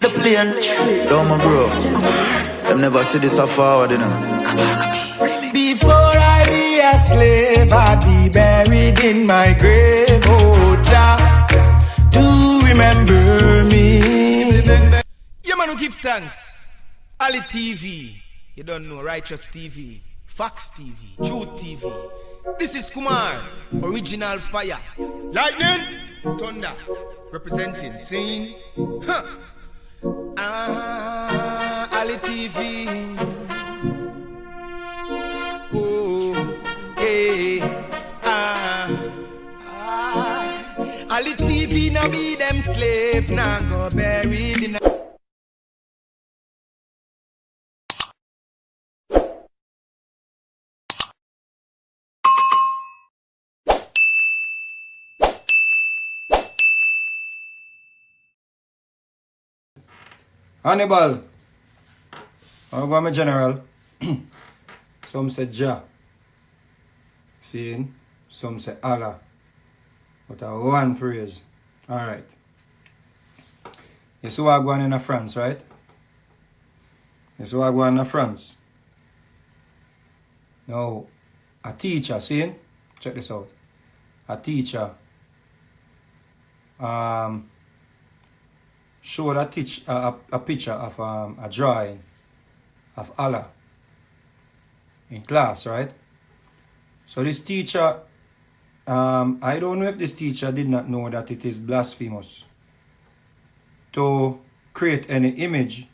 The plane, yo, my bro. Them never see this so forward, you know. Before I be a slave, I'd be buried in my grave. Oh, Jah, do remember me. Yeah, man, who give thanks. Ali TV, you don't know, Righteous TV, Fox TV, Truth TV. This is Kumar, Original Fire, Lightning, Thunder, representing, sing, Ali TV. Oh, hey, Ali TV now be them slave, now go buried in a Hannibal, I'm a general. Some say Jah, seeing, some say Allah, but I one praise. Alright. You see what I'm going in France, right? You see what I'm going in France. Now, a teacher, seeing, check this out. A teacher showed a picture of a drawing of Allah in class, right? So this teacher, I don't know if this teacher did not know that it is blasphemous to create any image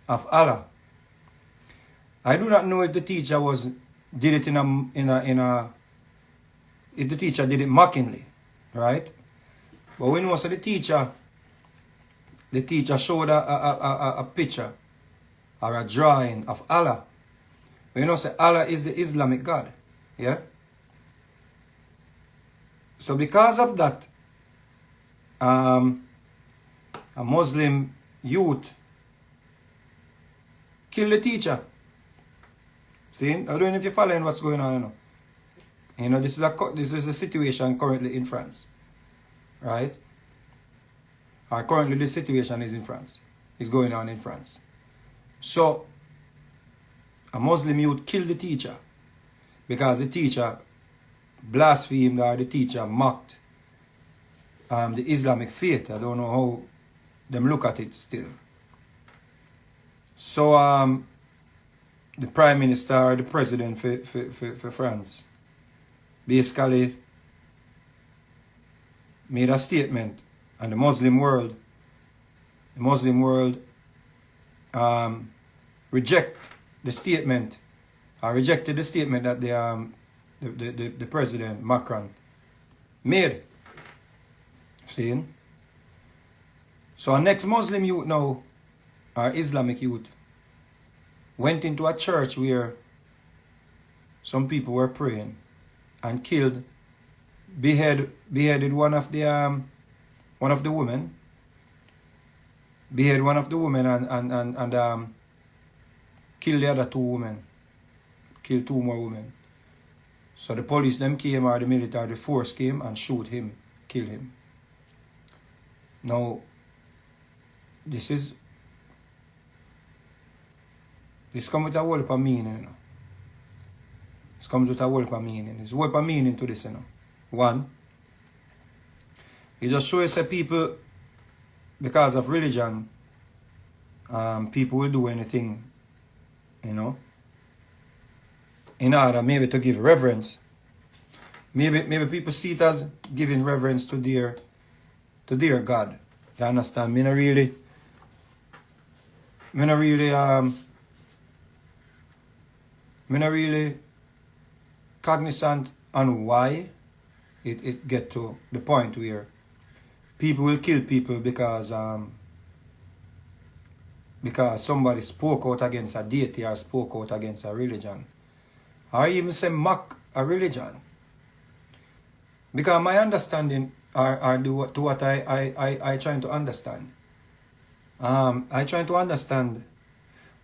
of Allah. I do not know if the teacher did it if the teacher did it mockingly, right? But we know so the teacher showed a picture or a drawing of Allah. You know, say Allah is the Islamic God. Yeah? So because of that, a Muslim youth killed the teacher. See? I don't know if you're following what's going on. You know, this is a situation currently in France. Right? Currently the situation is in France. It's going on in France. So, a Muslim youth killed the teacher because the teacher blasphemed or the teacher mocked the Islamic faith. I don't know how them look at it still. So, the Prime Minister or the President for France basically made a statement, and the Muslim world rejected the statement that the President Macron made. See? So our next Muslim youth now, our Islamic youth, went into a church where some people were praying and beheaded one of the women, and killed the other two women, killed two more women. So the police them came, or the military force came and shoot him, kill him. Now, this comes with a whole heap of meaning, you know. This comes with a whole heap of meaning. There's a whole heap of meaning to this, you know. One, it just shows that people, because of religion, people will do anything, you know, in order maybe to give reverence. Maybe people see it as giving reverence to their God. You understand? Me not really cognizant on why it get to the point where people will kill people because somebody spoke out against a deity or spoke out against a religion, or even say mock a religion. Because my understanding to what I trying to understand. I trying to understand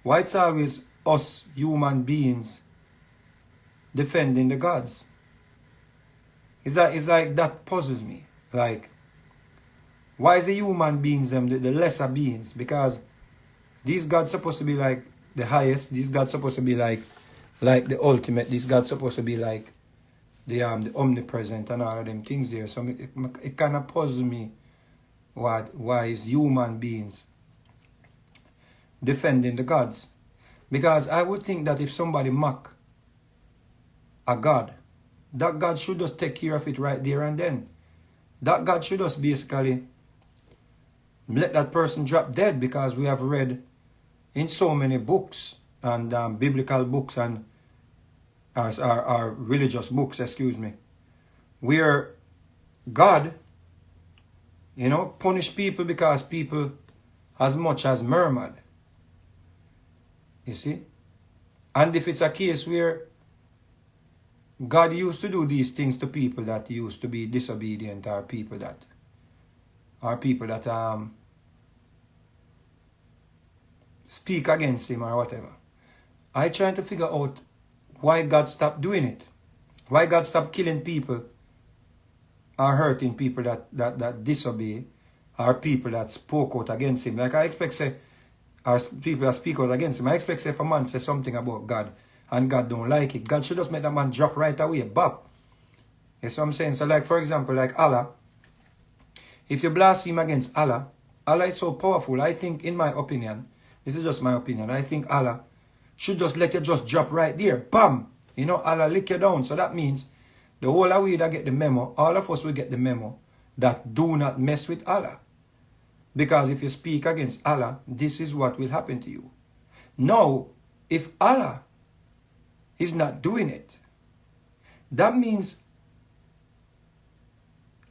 why it's always us human beings defending the gods. It's like that puzzles me. Like, Why is the human beings them the lesser beings? Because these gods supposed to be like the highest. These gods supposed to be like the ultimate. These gods supposed to be like the omnipresent and all of them things there. So it kind of puzzles me why is human beings defending the gods? Because I would think that if somebody mock a god, that God should just take care of it right there and then. That God should just basically let that person drop dead, because we have read in so many books and biblical books and our religious books, excuse me, where God, punish people because people as much as murmured. You see? And if it's a case where God used to do these things to people that used to be disobedient, or people that speak against him or whatever, I try to figure out why God stopped doing it. Why God stopped killing people or hurting people that disobey, or people that spoke out against him. Like I expect say, or people that speak out against him, I expect say if a man says something about God and God don't like it, God should just make that man drop right away, bop. You see what I'm saying? So like, for example, like Allah, if you blaspheme against Allah, Allah is so powerful. I think, in my opinion, this is just my opinion, I think Allah should just let you just drop right there, bam. Allah lick you down. So that means the whole of we that get the memo, all of us will get the memo that do not mess with Allah. Because if you speak against Allah, this is what will happen to you. Now, if Allah is not doing it, that means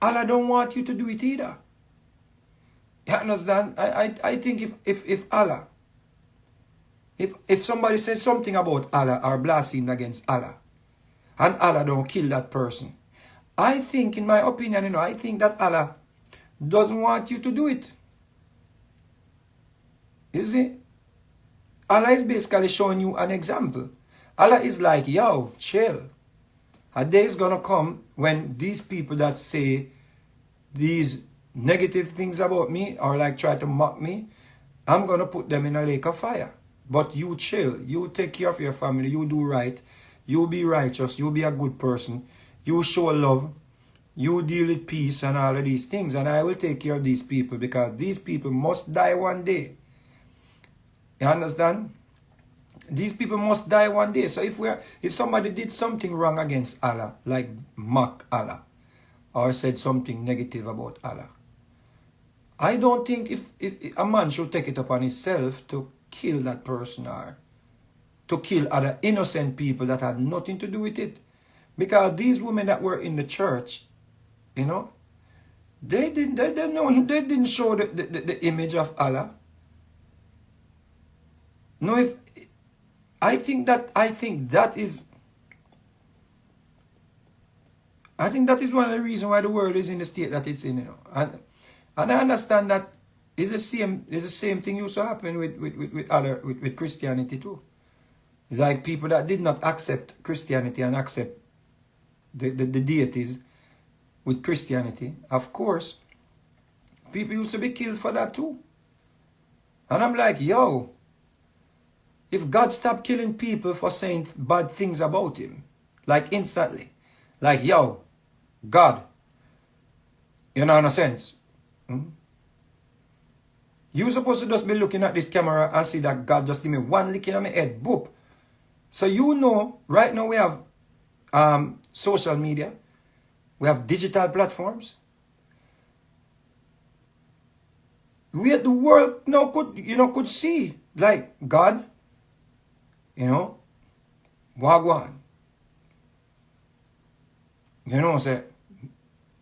Allah don't want you to do it either. You understand? I think if Allah, if somebody says something about Allah or blaspheme against Allah, and Allah don't kill that person, I think, in my opinion, I think that Allah doesn't want you to do it. You see? Allah is basically showing you an example. Allah is like, yo, chill. A day is gonna come when these people that say these negative things about me, or like try to mock me, I'm gonna put them in a lake of fire. But you chill. You take care of your family. You do right. You be righteous. You be a good person. You show love. You deal with peace and all of these things. And I will take care of these people, because these people must die one day. You understand? These people must die one day. So if somebody did something wrong against Allah, like mock Allah, or said something negative about Allah, I don't think if a man should take it upon himself to kill that person, or to kill other innocent people that had nothing to do with it. Because these women that were in the church, they didn't show the image of Allah. No, I think that is one of the reasons why the world is in the state that it's in, And I understand that it's the same thing used to happen with Christianity too. It's like people that did not accept Christianity and accept the deities with Christianity. Of course, people used to be killed for that too. And I'm like, yo, if God stopped killing people for saying bad things about him, like instantly, like, yo, God, in a sense, you're supposed to just be looking at this camera and see that God just give me one lick in my head, boop. So right now we have social media, we have digital platforms, where the world now could see, like, God, Wagwan. Say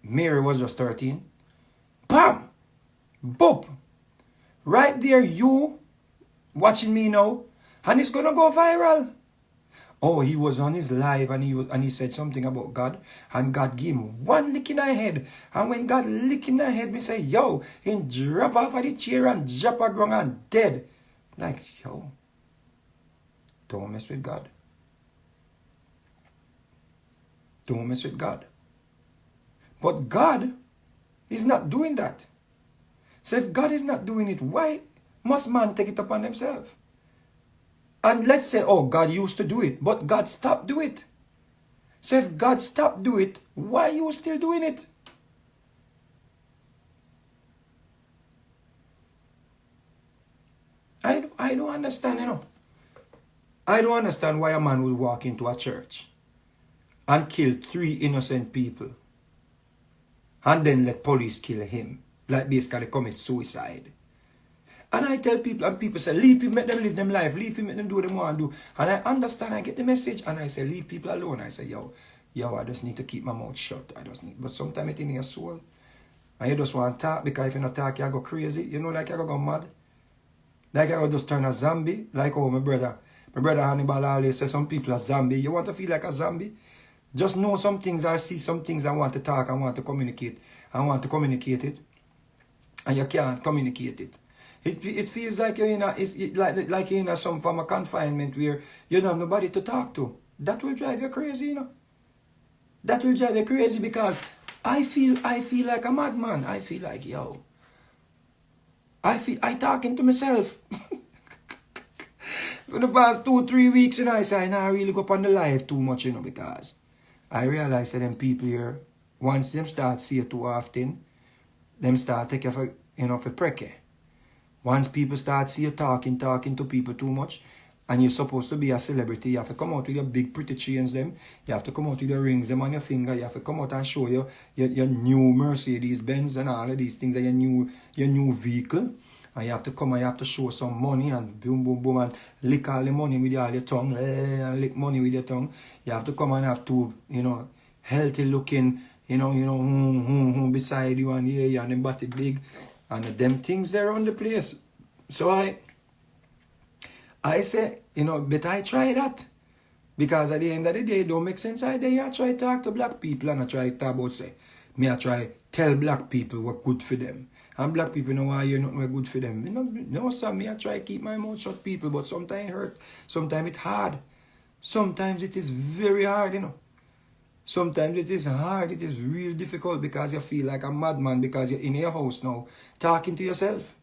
Mary was just 13. Bam! Boop! Right there, you watching me now, and it's gonna go viral. Oh, he was on his live and he said something about God, and God gave him one lick in the head. And when God lick in the head, me say, yo, he drop off of the chair and drop a ground and dead. Like, yo, don't mess with God. Don't mess with God. But God is not doing that. So if God is not doing it, why must man take it upon himself? And let's say, oh, God used to do it, but God stopped doing it. So if God stopped doing it, why are you still doing it? I don't understand, you know. I don't understand why a man will walk into a church and kill 3 innocent people and then let police kill him, like basically commit suicide. And I tell people, and people say, leave people, make them live them life, leave people, make them do what they want to do. And I understand, I get the message, and I say, leave people alone. I say, yo, I just need to keep my mouth shut. But sometimes it's in your soul. And you just want to talk, because if you don't talk, you go crazy. You know, like you go mad. Like I just turn a zombie, like my brother Hannibal always says some people are zombie. You want to feel like a zombie? Just know some things or see some things I want to talk, I want to communicate. I want to communicate it. And you can't communicate it. It feels like you're in like you're in some form of confinement where you don't have nobody to talk to. That will drive you crazy, you know. That will drive you crazy because I feel like a madman. I feel like, yo. I talking to myself. For the past 2-3 weeks, you know, I say, I not really go up on the live too much, you know, because I realize that them people here, once them start see it too often, them start take you for, you know, for precke. Once people start see you talking to people too much, and you're supposed to be a celebrity, you have to come out with your big pretty chains them, you have to come out with your rings them on your finger, you have to come out and show your new Mercedes Benz and all of these things, and your new vehicle, and you have to come and you have to show some money and boom boom boom and lick all the money with all your tongue, and lick money with your tongue. You have to come and have to, you know, healthy looking, beside you and yeah, and them body big, and them things there on the place. So I say, you know, but I try that. Because at the end of the day, it don't make sense. I try to talk to black people and I try to talk about, say, me I try tell black people what good for them. And black people know why you're not good for them. You know, no, sir, me I try to keep my mouth shut, people, but sometimes it hurt. Sometimes it's hard. Sometimes it is very hard, you know. Sometimes it is hard. It is real difficult because you feel like a madman because you're in your house now talking to yourself.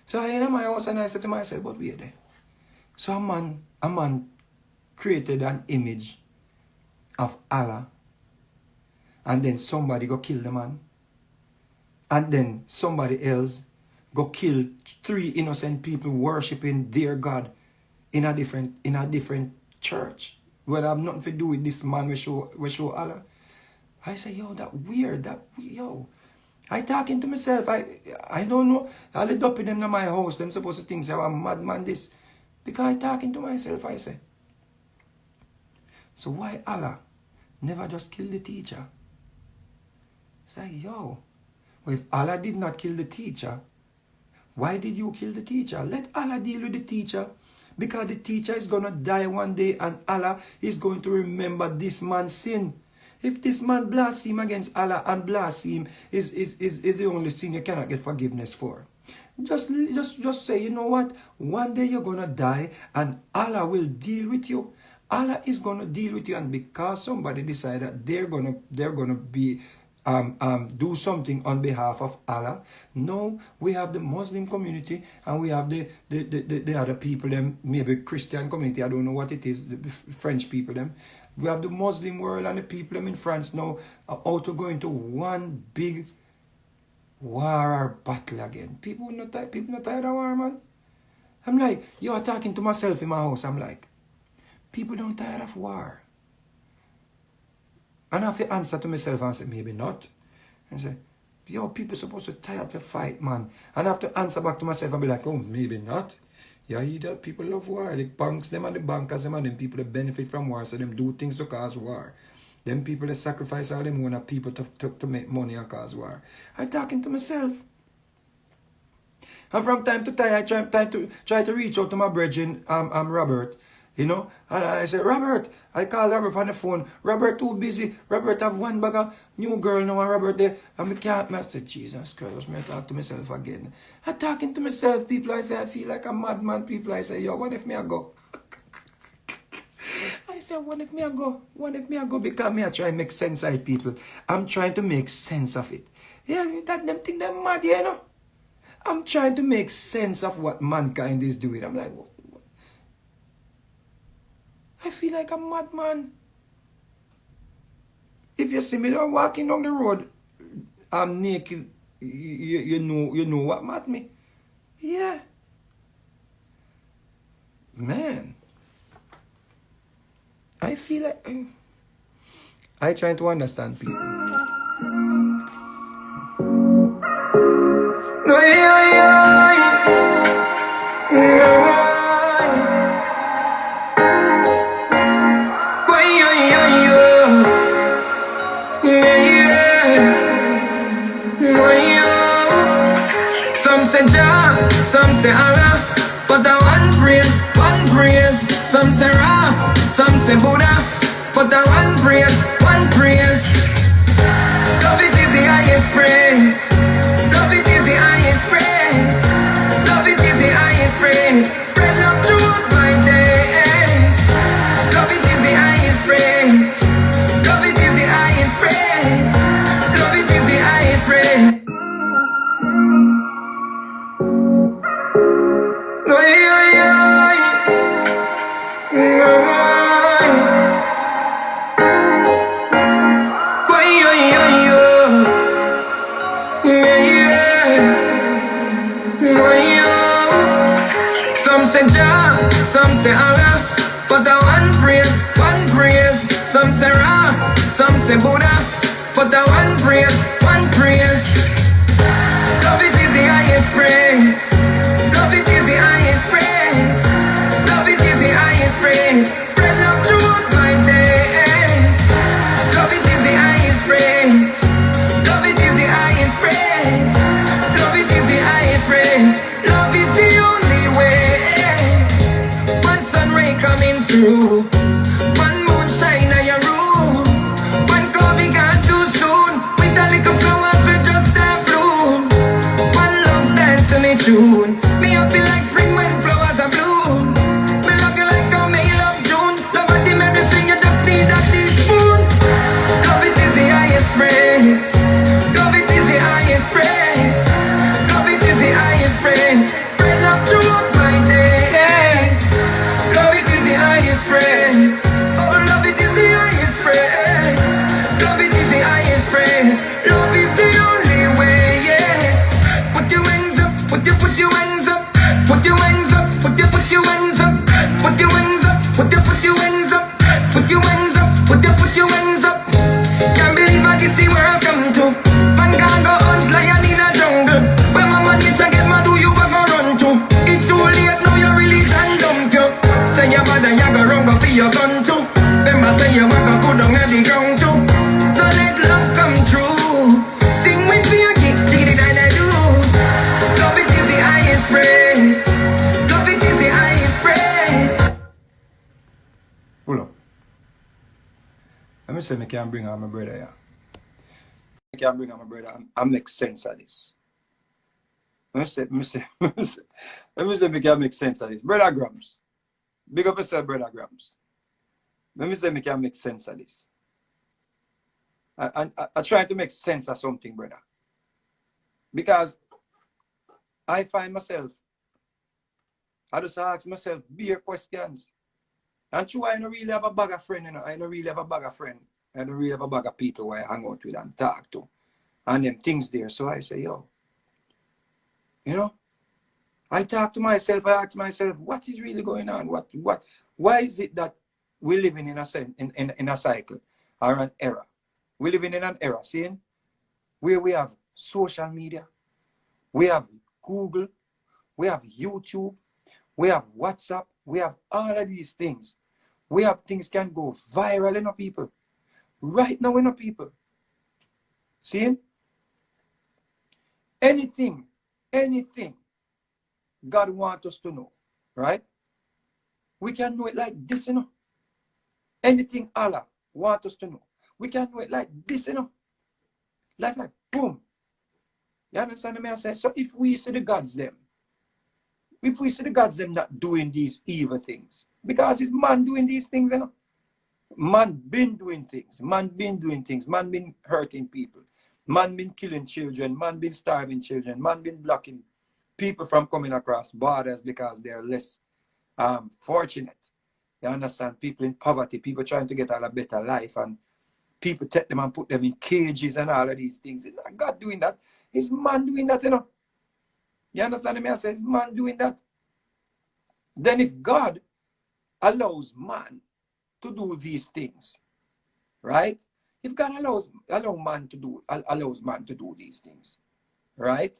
So I in my house and I said to myself, but wait there. So a man created an image of Allah, and then somebody go kill the man, and then somebody else go kill 3 innocent people worshiping their God in a different church, where I have nothing to do with this man we show Allah. I say, yo, that weird, I talking to myself, I don't know, I let up in them in my house, them supposed to think say, I'm a madman this. Because I talking to myself, I say. So why Allah never just kill the teacher? Say, yo, well, if Allah did not kill the teacher, why did you kill the teacher? Let Allah deal with the teacher. Because the teacher is going to die one day and Allah is going to remember this man's sin. If this man blaspheme against Allah and blaspheme is the only sin you cannot get forgiveness for. Just say, you know what? One day you're going to die and Allah will deal with you. Allah is going to deal with you, and because somebody decided that they're going to be do something on behalf of Allah. No, we have the Muslim community and we have the other people, them maybe Christian community, I don't know what it is, the French people them. We have the Muslim world and the people them in France now are out to go into one big war or battle again. People not tired of war, man. I'm like, you're talking to myself in my house. I'm like, people don't tired of war. And I have to answer to myself and say, maybe not. And say, yo, people supposed to tired to fight, man. And I have to answer back to myself and be like, oh, maybe not. Yeah, that people love war. The banks, them and the bankers, them and them people that benefit from war, so them do things to cause war. Them people that sacrifice all them own people to make money and cause war. I'm talking to myself. And from time to time, I try to reach out to my brethren, Robert. You know, and I said, Robert, I call Robert on the phone. Robert too busy. Robert have one bag of new girl now and Robert there. And I can't. I said, Jesus Christ, I talk to myself again. I'm talking to myself. People, I say, I feel like a madman. People, I say, yo, what if me I go? I said, what if me I go? What if me I go? Because me I try to make sense of it, people. I'm trying to make sense of it. Yeah, that them think they're mad, you know. I'm trying to make sense of what mankind is doing. I'm like, what? I feel like a madman. If you see me walking down the road, I'm naked, you know what mad me? Yeah. Man. I feel like I try to understand people. Some say Jah, some say Allah, but I one praise, one praise. Some say Ra, some say Buddha, but I one praise, one praise. Love it is the highest praise. Love it is the highest praise. Love it is the highest praise. Spread love throughout my days. Love it is the highest praise. Love it is the highest praise. Love it is the highest praise. Some say Jah, some say Allah, but I one praise, one praise. Some say Ra, some say Buddha, but I one praise, one praise. Love it is the highest praise. Love it is the highest praise. Love it is the highest praise. Spread love throughout my days. Love it is the highest praise. Love it is the highest praise. Love it is the highest praise. Love is the only way. One sun ray coming through. One moon shine on your room. One coffee gone too soon. With a little flowers we just have bloom. One love dance to me tune. Me happy like spring when flowers are bloom. Me love you like how me love June. Love at the medicine you just need a teaspoon. Love it is the highest praise. Love it is the highest praise. Love it is the highest praise. Spread love throughout my days. Love it is the highest praise. Oh, love it is the highest praise. Love it is the highest praise. Love is the only way, yes. Put your hands up, put your hands up. Put your hands up, put your hands up. Put your hands up, put your hands up. Put your hands up, put your hands up. Can't believe I this the world come to. Man can't go hunt lion in a jungle. When my nature get mad, who you a go run to? It's too late now, your religion dump you. Say your mother, you go run go for your gun too. Remember say you want go down at the ground too. So let love come true. Sing with me again, dig it and I do. Love it is the highest praise. Love it is the highest praise. Hold up. Let me say me can bring out my brother here. I can bring out my brother and make sense of this. Let me say me can make sense of this. Brother Grams. Big up yourself, Brother Grams. Let me say me can make sense of this. I try to make sense of something, brother. Because I find myself, I just ask myself bare questions. And true, I don't really have a bag of friends, you know. I don't really have a bag of friends. I don't really have a bag of people who I hang out with and talk to. And them things there. So I say, yo, you know, I talk to myself, I ask myself, what is really going on? Why is it that we're living in a cycle or an era? We're living in an era, seeing, where we have social media, we have Google, we have YouTube, we have WhatsApp, we have all of these things. We have things can go viral in our people. Right now in our people. See? Anything God wants us to know, right? We can know it like this, you know. Anything Allah wants us to know, we can know it like this, you know. Like boom. You understand me? I say, so if we see the gods them not doing these evil things, because it's man doing these things, you know. Man been doing things. Man been hurting people. Man been killing children. Man been starving children. Man been blocking people from coming across borders because they're less fortunate. You understand? People in poverty, people trying to get a better life, and people take them and put them in cages and all of these things. It's not God doing that. It's man doing that, you know. You understand me? I say, it's man doing that. Then if God allows man to do these things, right? If God allows man to do these things, right?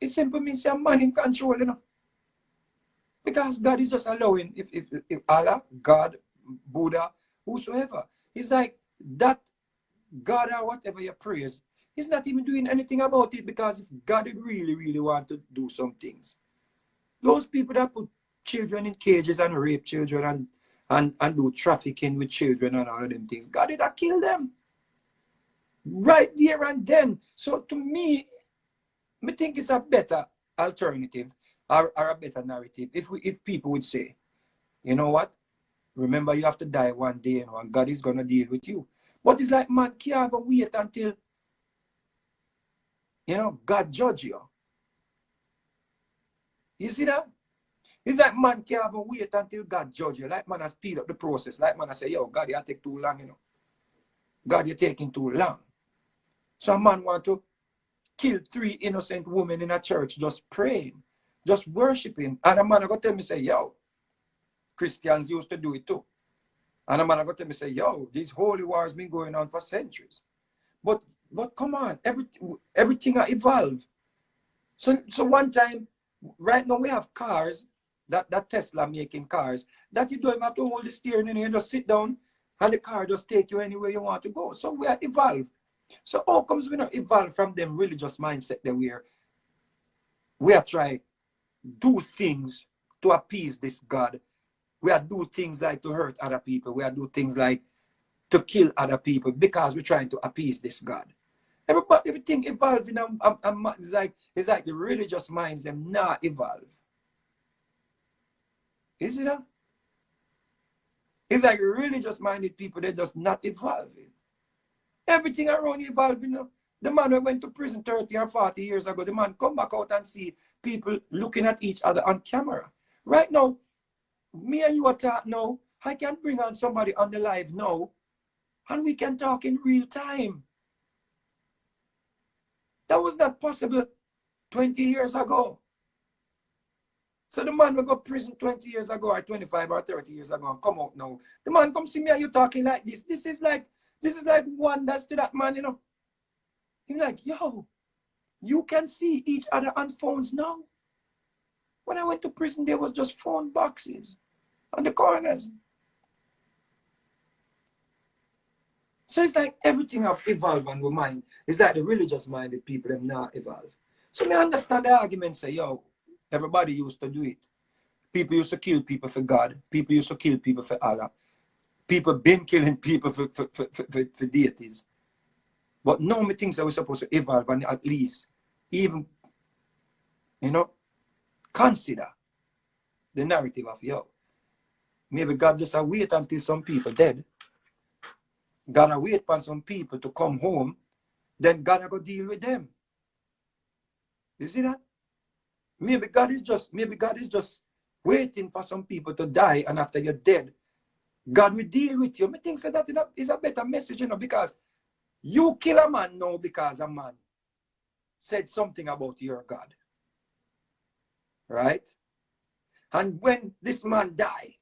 It simply means a man in control, you know. Because God is just allowing, if Allah, God, Buddha, whosoever, it's like that God or whatever you praise, he's not even doing anything about it, because if God really, really want to do some things, those people that put children in cages and rape children and do trafficking with children and all of them things, God did not kill them right there and then. So to me, I think it's a better alternative or a better narrative if people would say, you know what, remember you have to die one day, you know, and God is going to deal with you. But it's like man can't ever wait until, you know, God judge you. You see that? It's like man can't ever wait until God judge you. Like man has speed up the process. Like man I say, yo, God, you take too long, you know. God, you're taking too long. So a man want to kill 3 innocent women in a church just praying, just worshiping. And a man I go tell me, say, yo, Christians used to do it too. And a man I go tell me, say, yo, these holy wars been going on for centuries. But come on, everything are evolved. So one time, right now we have cars, that Tesla making cars, that you don't even have to hold the steering and you just sit down and the car just take you anywhere you want to go. So we are evolved. So how comes we not evolve from them religious mindset that we are trying do things to appease this God. We are do things like to hurt other people. We are do things like to kill other people because we're trying to appease this God. Everything evolving. It's like the religious minds them not evolve. Is it that? It's like religious minded people, they're just not evolving. Everything around evolving. You know? The man who went to prison 30 or 40 years ago, the man come back out and see people looking at each other on camera. Right now, me and you are talking now, I can bring on somebody on the live now, and we can talk in real time. That was not possible 20 years ago. So the man will go to prison 20 years ago or 25 or 30 years ago and come out now. The man come see me and you talking like this. This is like wonders to that man, you know. He's like, yo, you can see each other on phones now. When I went to prison, there was just phone boxes on the corners. So it's like everything have evolved on the mind. It's like the religious minded people have not evolved. So me understand the argument say, yo, everybody used to do it. People used to kill people for God. People used to kill people for Allah. People been killing people for deities. But no me things that we're supposed to evolve and at least even, you know, consider the narrative of, yo, maybe God just wait until some people dead. God wait for some people to come home, then God will go deal with them. You see that? Maybe God is just waiting for some people to die, and after you're dead, God will deal with you. I think that is a better message, you know, because you kill a man now because a man said something about your God. Right? And when this man die,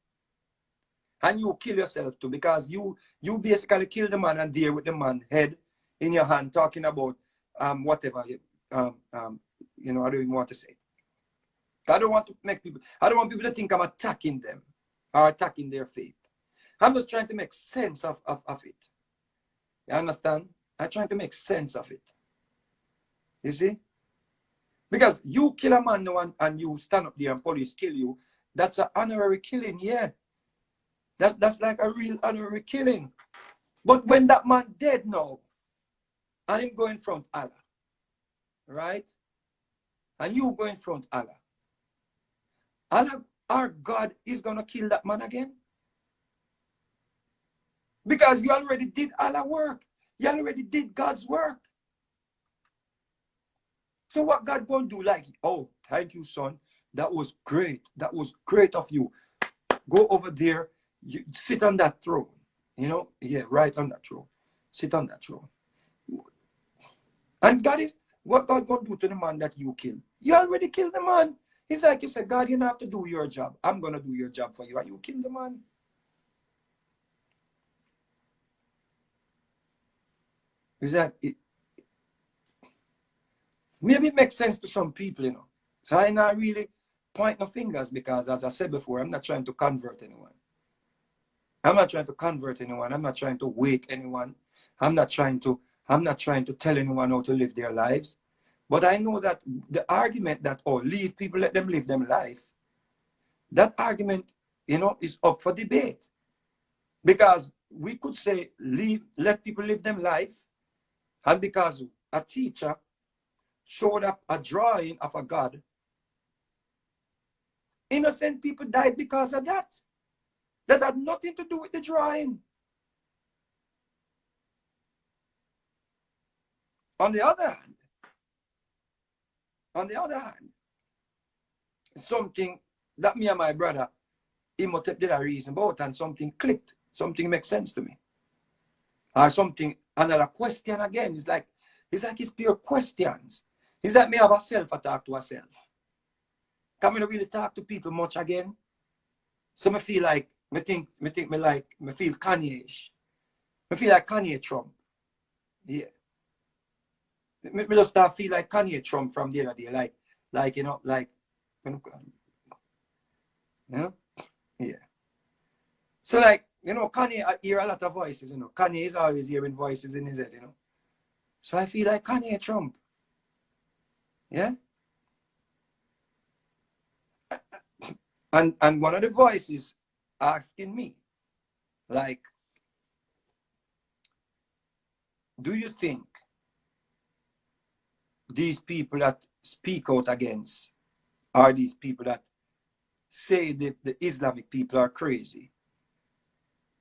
and you kill yourself too, because you basically kill the man and deal with the man head in your hand, talking about whatever you know, I don't even want to say. I don't want people to think I'm attacking them or attacking their faith. I'm just trying to make sense of it. You understand? I'm trying to make sense of it. You see? Because you kill a man now and you stand up there and police kill you, that's an honorary killing, yeah. That's like a real honorary killing. But when that man dead now, and him go in front Allah, right? And you go in front Allah, our God is going to kill that man again? Because you already did Allah work. You already did God's work. So what God gonna do? Like, oh, thank you, son. That was great. That was great of you. Go over there. You sit on that throne. You know, yeah, right on that throne. Sit on that throne. And God is what God gonna do to the man that you killed? You already killed the man. It's like you said, God, you don't have to do your job. I'm gonna do your job for you, and you kill the man. Is that it? Maybe it makes sense to some people, you know. So I not really point no fingers because, as I said before, I'm not trying to convert anyone. I'm not trying to convert anyone. I'm not trying to wake anyone. I'm not trying to tell anyone how to live their lives. But I know that the argument that, oh, leave people, let them live them life, that argument, you know, is up for debate. Because we could say, let people live them life, and because a teacher showed up a drawing of a God, innocent people died because of that. That had nothing to do with the drawing. On the other hand, something that me and my brother Imhotep did a reason about, and something clicked, something makes sense to me. Or something, another question again. It's like it's pure questions. It's like me have a self-attack to a self. Can me not really talk to people much again? So me feel like me feel Kanye-ish. Me feel like Kanye Trump. Yeah. Me just start feel like Kanye Trump from the other day. Like you know, yeah. So like, you know, Kanye, I hear a lot of voices, you know. Kanye is always hearing voices in his head, you know. So I feel like Kanye Trump. Yeah? And one of the voices asking me, like, do you think these people that speak out against are these people that say the Islamic people are crazy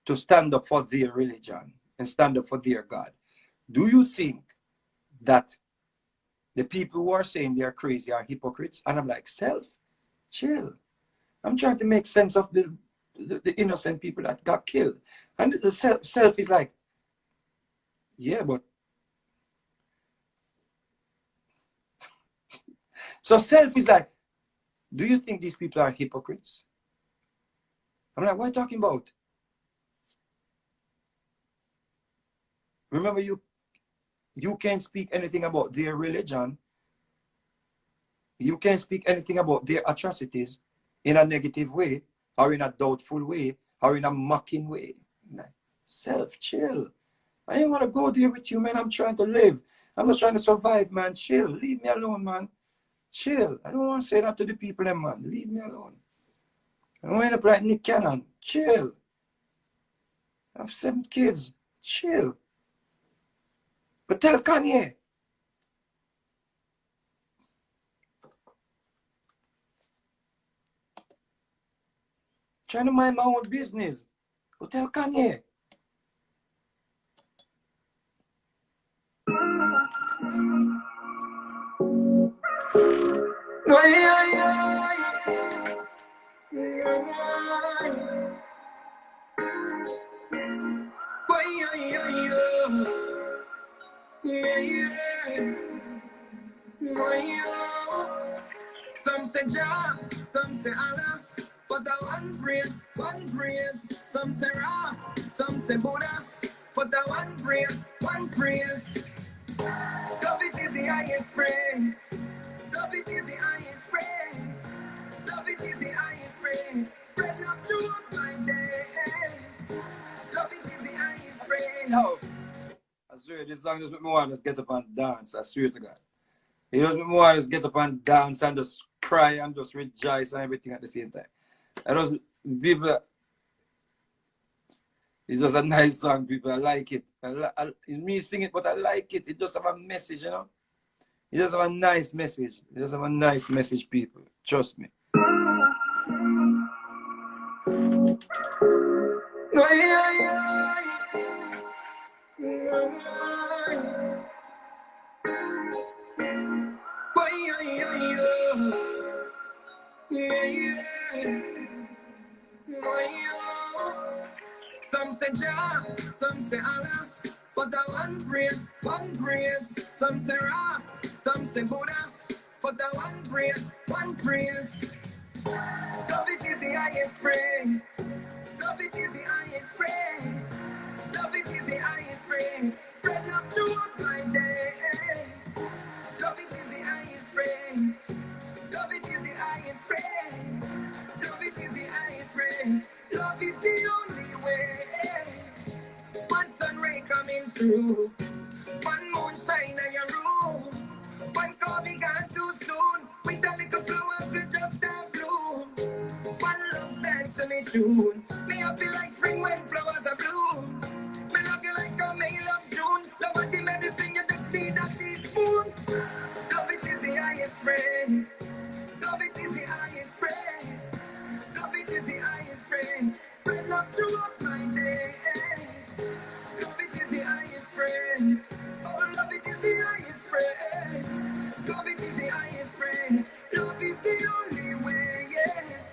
to stand up for their religion and stand up for their God? Do you think that the people who are saying they are crazy are hypocrites? And I'm like, chill. I'm trying to make sense of the innocent people that got killed. And the self is like, yeah, but so self is like, do you think these people are hypocrites? I'm like, what are you talking about? Remember, you can't speak anything about their religion. You can't speak anything about their atrocities in a negative way, or in a doubtful way, or in a mocking way. Like, self, chill. I ain't want to go there with you, man. I'm trying to live. I'm just trying to survive, man. Chill. Leave me alone, man. Chill. I don't want to say that to the people, man. Leave me alone. I don't end up like Nick Cannon. Chill. I have 7 kids. Chill. But tell Kanye. Trying to mind my own business. Go tell Kanye. Some say Jah, some say Allah, but the one praise. Some say Ra, some say Buddha, but the one praise. Love it is the highest praise. Love it is the highest praise. Love it is the highest praise. Spread love throughout my days. Love it is the highest praise. No. I swear, this song just make me want to just get up and dance. I swear to God. It just make me want to just get up and dance and just cry and just rejoice and everything at the same time. I just, people, it's just a nice song, people. I like it. It's me singing it, but I like it. It just have a message, you know. It just have a nice message. It just have a nice message, people. Trust me. Some say Jah, some say Allah, but I one praise. Some say Ra, some say Buddha, but I one praise. Love it is the highest praise. Love it is the highest praise. Love it is the highest praise. Spread love throughout my days. Love it is the highest praise. Love it is the highest praise. Love it is the highest praise. Love is the only way. One sun ray coming through. One moon shine in your room. One coffee gone too soon. With a little flowers we just have bloom. One love dance to me tune. Me happy like spring when flowers are bloom. Me love you like a May love June. Love what the medicine you just need a teaspoon. Love it is the highest praise. Love it is the highest praise. Love it is the highest praise. Spread love throughout my days. Love it is the highest praise. Oh, love it is the highest praise. Love it is the highest praise. Love is the only way, yes.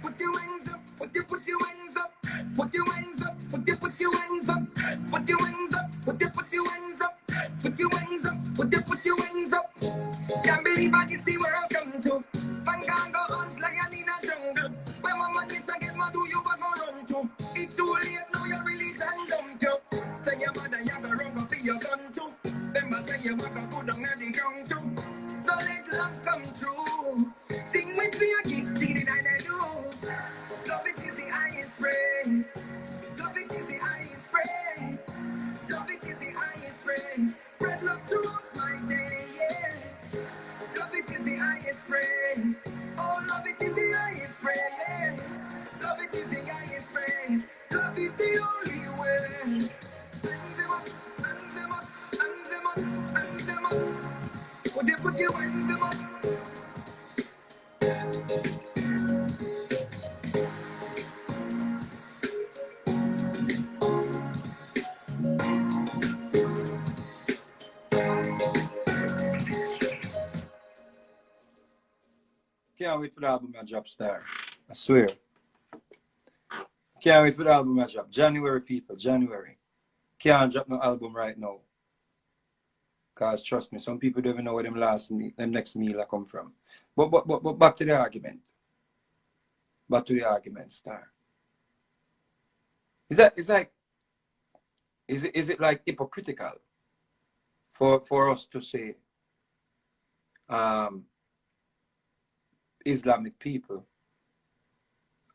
Put your hands up, put your hands up, put your hands up, put your hands up, put your hands up, put your hands up, put your hands up, put your hands up. Can't believe I can see where I come to. Man can't go hunt lion in a jungle. When one man gets a get mad, who you a go run to? It's too late now, you really done dumped you. Say your mother, you go run go for your gun too. Remember say you walk a good down at the ground too. So let love come true. Sing with me, I keep singing and I do. Love it is the highest praise. Love it is the highest praise. Love it is the highest praise. Spread love throughout my day, yes. Love it is the highest praise. Oh, love it is the highest praise. Love it is the highest praise. Love is the only way. Hands them up, hands them up, hands them up, hands them up. Would you put your hands them up? Can't wait for the album to drop, Star. I swear. Can't wait for the album to drop. January, people, January. Can't drop no album right now. Because trust me, some people don't even know where them next meal I come from. But back to the argument. Back to the argument, Star. Is it like hypocritical for us to say Islamic people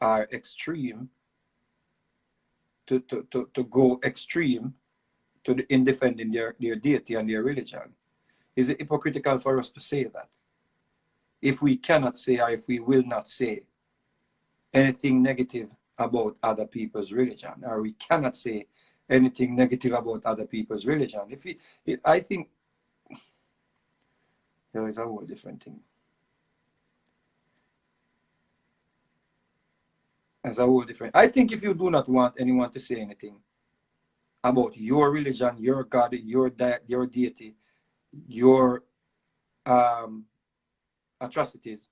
are extreme to go extreme in defending their deity and their religion? Is it hypocritical for us to say that? If we cannot say, or if we will not say anything negative about other people's religion, or we cannot say anything negative about other people's religion. I think there is a whole different thing. There's a whole different. I think if you do not want anyone to say anything about your religion, your God, your deity, your atrocities,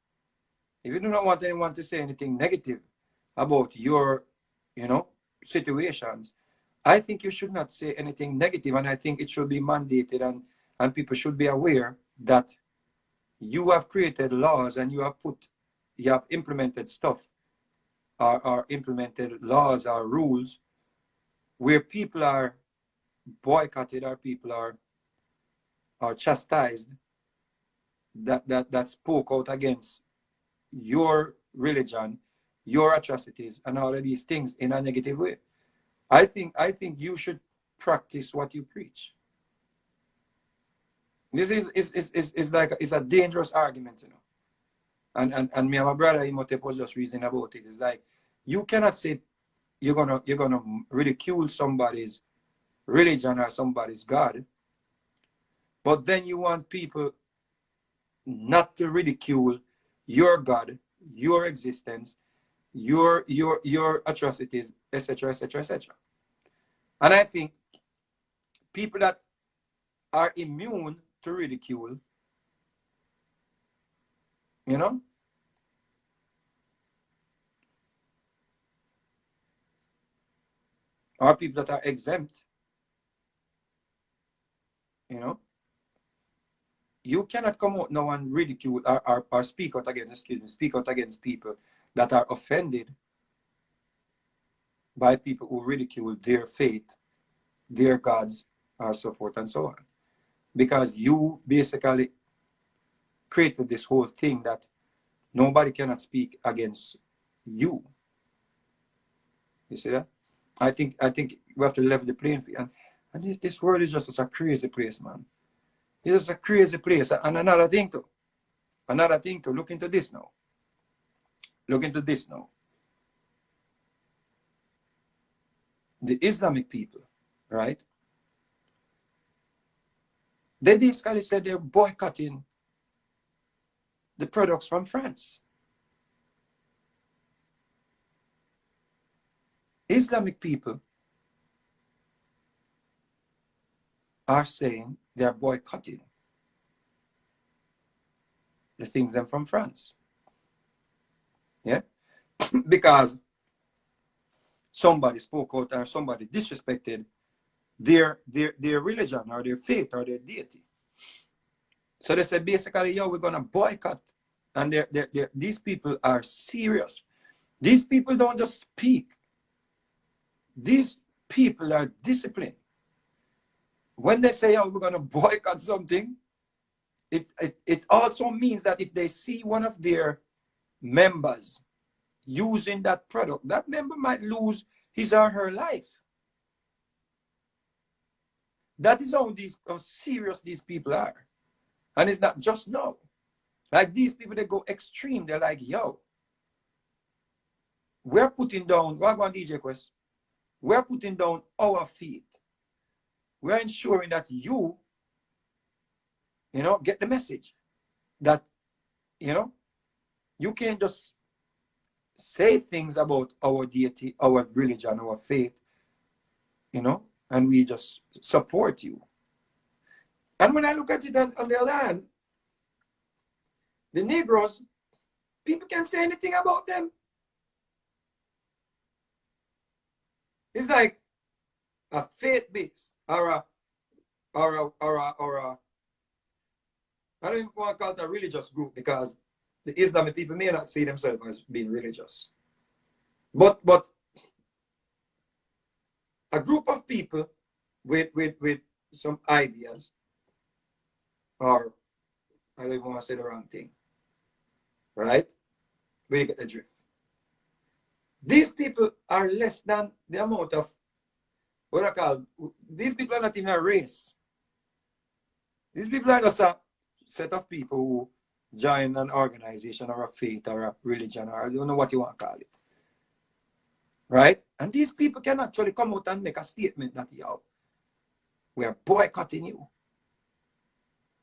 if you do not want anyone to say anything negative about your, situations, I think you should not say anything negative, and I think it should be mandated, and people should be aware that you have created laws and you have implemented stuff, or implemented laws or rules where people are boycotted or people are chastised that spoke out against your religion, your atrocities, and all of these things in a negative way. I think you should practice what you preach. This is like it's a dangerous argument, And me and my brother Imhotep was just reasoning about it. It's like you cannot say you're gonna ridicule somebody's religion or somebody's God, but then you want people not to ridicule your God, your existence, your atrocities, etc., etc., etc. And I think people that are immune to ridicule, or people that are exempt, you know, you cannot come out now and ridicule or speak out against, speak out against people that are offended by people who ridicule their faith, their gods, or so forth and so on. Because you basically created this whole thing that nobody cannot speak against you. You see that? I think we have to level the playing field. And this world is just such a crazy place, man. It's just a crazy place. And another thing too, look into this now. Look into this now. The Islamic people, right? They basically said they're boycotting the products from France. Islamic people are saying they are boycotting the things them from France. Yeah? Because somebody spoke out or somebody disrespected their religion or their faith or their deity. So they said basically, yo, we're gonna boycott. And these people are serious. These people don't just speak. These people are disciplined. When they say, oh, we're gonna boycott something, it also means that if they see one of their members using that product, that member might lose his or her life. That is how serious these people are. And it's not just now. Like these people, they go extreme. They're like, yo, we're putting down, what about DJ Quest? We're putting down our feet. We're ensuring that you know, get the message. That, you know, you can't just say things about our deity, our religion, our faith, you know, and we just support you. And when I look at it on the other hand, the Negroes, people can't say anything about them. It's like a faith-based or a I don't even want to call it a religious group, because the Islamic people may not see themselves as being religious. But a group of people with some ideas, or I don't even want to say the wrong thing, right? Where you get the drift. These people are less than the amount of what I call, these people are not even a race. These people are just a set of people who join an organization or a faith or a religion, or I don't know what you want to call it. Right? And these people can actually come out and make a statement that, yo, we are boycotting you.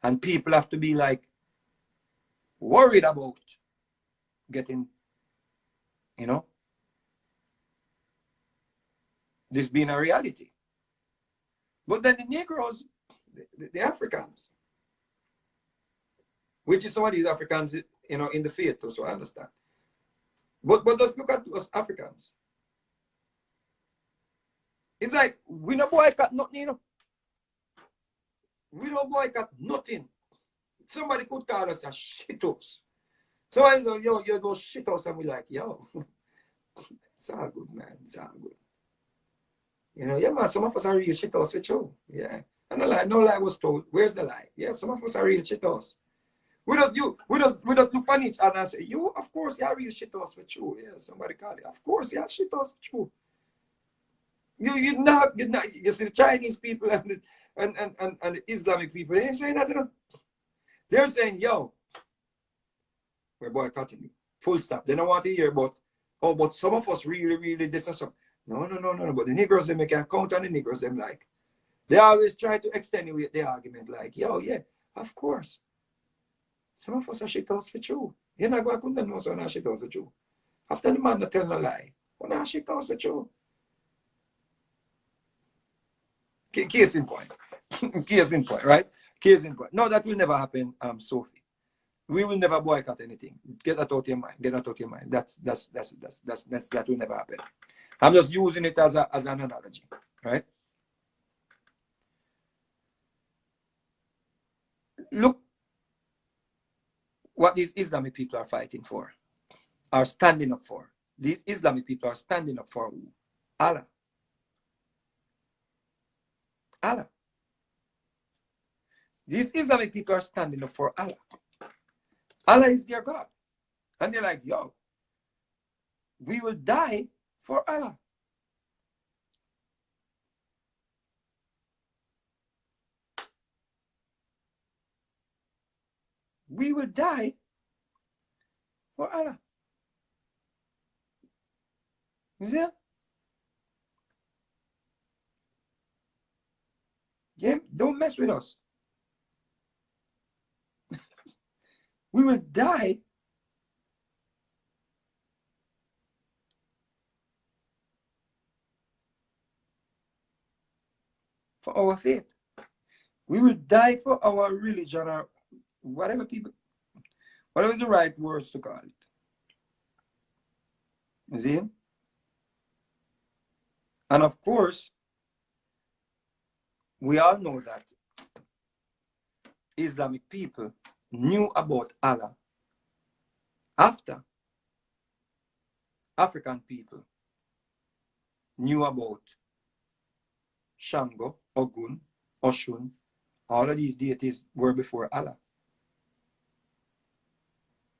And people have to be like worried about getting, you know, this being a reality. But then the Negroes, the Africans, which is some of these Africans, you know, in the faith too, so I understand. But just look at us Africans. It's like, we don't boycott nothing, you know. We don't boycott nothing. Somebody could call us a shitos. So I say, yo, you're those shitos, and we're like, yo, it's all good, man. It's all good. You know, yeah, man, some of us are real shitos with you. Yeah. And no lie was told. Where's the lie? Yeah, some of us are real shitos. We just look on each other and say, you, of course, you're real shitos with you. Yeah, somebody call it. Of course, you're shitos with you. You're not, you see the Chinese people and the Islamic people, they ain't saying that, you know. They're saying, yo, we're boycotting you. Full stop. They don't want to hear about, oh, but some of us really this and so. No. But the Negroes, they make an account on the Negroes, them like, they always try to extenuate the argument, like, yo, yeah, of course. Some of us are shitos for true. You're not going to know some are shitos for true. After the man not tell no lie, we're not shitos for true. Case in point. Case in point, right? Case in point. No, that will never happen, Sophie. We will never boycott anything. Get that out of your mind. Get that out of your mind. That will never happen. I'm just using it as an analogy, right? Look what these Islamic people are fighting for, are standing up for. These Islamic people are standing up for who? Allah. Allah. These Islamic people are standing up for Allah. Allah is their God. And they're like, yo, we will die for Allah. We will die for Allah. You see? Yeah, don't mess with us. We will die for our faith. We will die for our religion or whatever is the right words to call it. You see? And of course, we all know that Islamic people knew about Allah after African people knew about Shango, Ogun, Oshun. All of these deities were before Allah.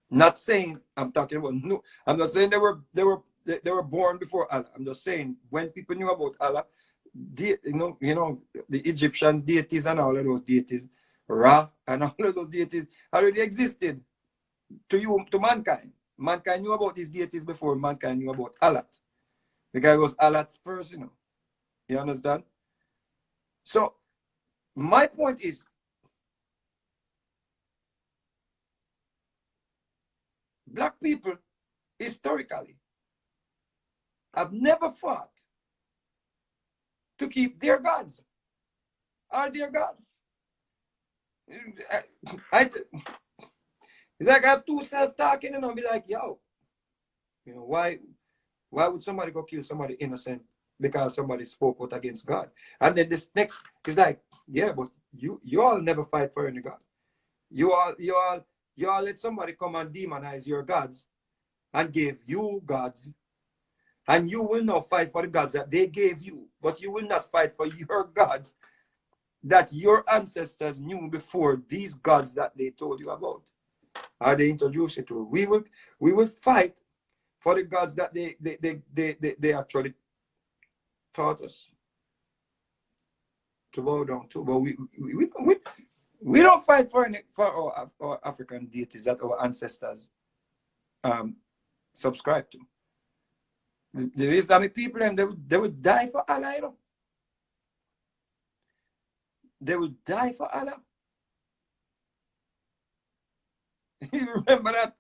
Not saying I'm talking about no. I'm not saying they were born before Allah. I'm just saying when people knew about Allah, you know the Egyptians deities and all of those deities, Ra and all of those deities already existed to mankind. Mankind knew about these deities before mankind knew about Allah, because it was Allah first. You understand? So my point is, black people historically have never fought to keep their gods or their God. It's like I have two self-talking and I'll be like, yo, why would somebody go kill somebody innocent because somebody spoke out against God? And then this next is like, yeah, but you all never fight for any God. You all let somebody come and demonize your gods and give you gods, and you will not fight for the gods that they gave you, but you will not fight for your gods that your ancestors knew before these gods that they told you about, or they introduced you to. We will fight for the gods that they actually taught us to bow down to. But we don't fight for our African deities that our ancestors subscribe to. The Islamic people, and they would die for Allah. They will die for Allah. You remember that?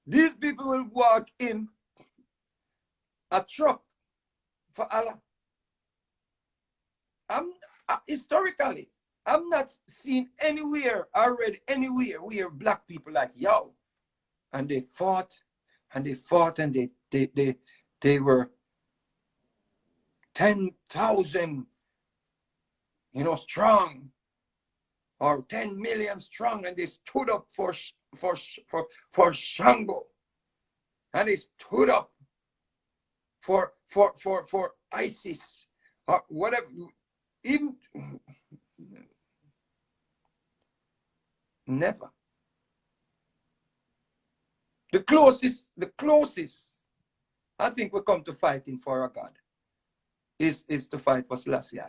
These people will walk in a truck for Allah. Historically, I'm not seeing anywhere where black people like, yo, and they fought and they were 10,000 strong, or 10 million strong, and they stood up for Shango, and they stood up for ISIS or whatever. Even never. The closest I think we come to fighting for our God is to fight for Selassie.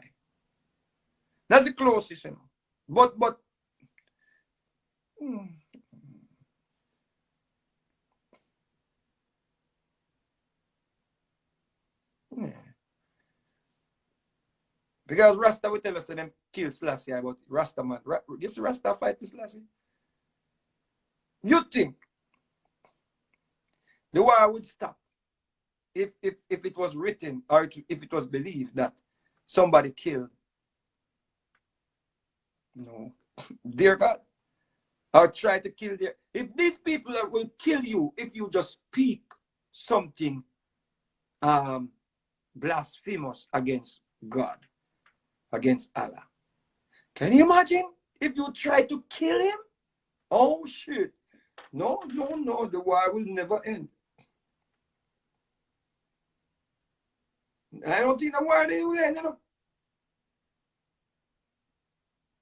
That's the closest, But because Rasta will tell us that them kill Selassie, but Rasta man, guess Rasta fight for Selassie? You think the war would stop if it was written, or if it was believed that somebody killed their God, or try to kill their... If these people will kill you if you just speak something blasphemous against God, against Allah. Can you imagine if you try to kill him? Oh shit. No, the war will never end. I don't think the war will end, you know.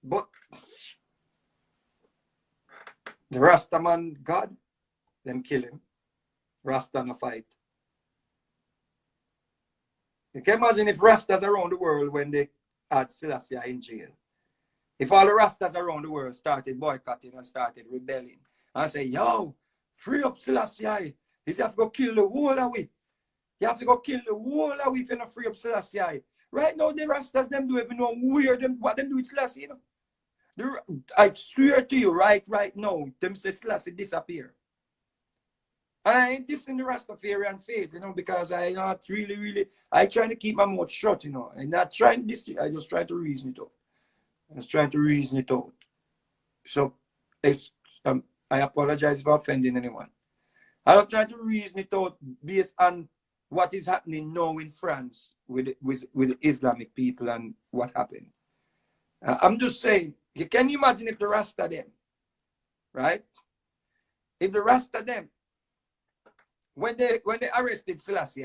But the Rastaman God, them kill him. Rasta no fight. You can imagine if Rastas around the world when they had Selassie in jail. If all the Rastas around the world started boycotting and started rebelling and say, yo, free up Selassie. You have to go kill the whole of it. You have to go kill the whole of it if you not free up Selassie. Right now, the Rastas, them don't even know what them do with Selassie, you know. I swear to you, right now, them say Selassie disappear. And I ain't dissing the Rastafarian faith, you know, because I not really, I trying to keep my mouth shut, you know. I'm not trying to diss, I just try to reason it out. I was trying to reason it out. So, I apologize for offending anyone. I was trying to reason it out based on what is happening now in France with the Islamic people and what happened. I'm just saying, can you imagine if the Rasta them, right? If the Rasta them, when they arrested Selassie,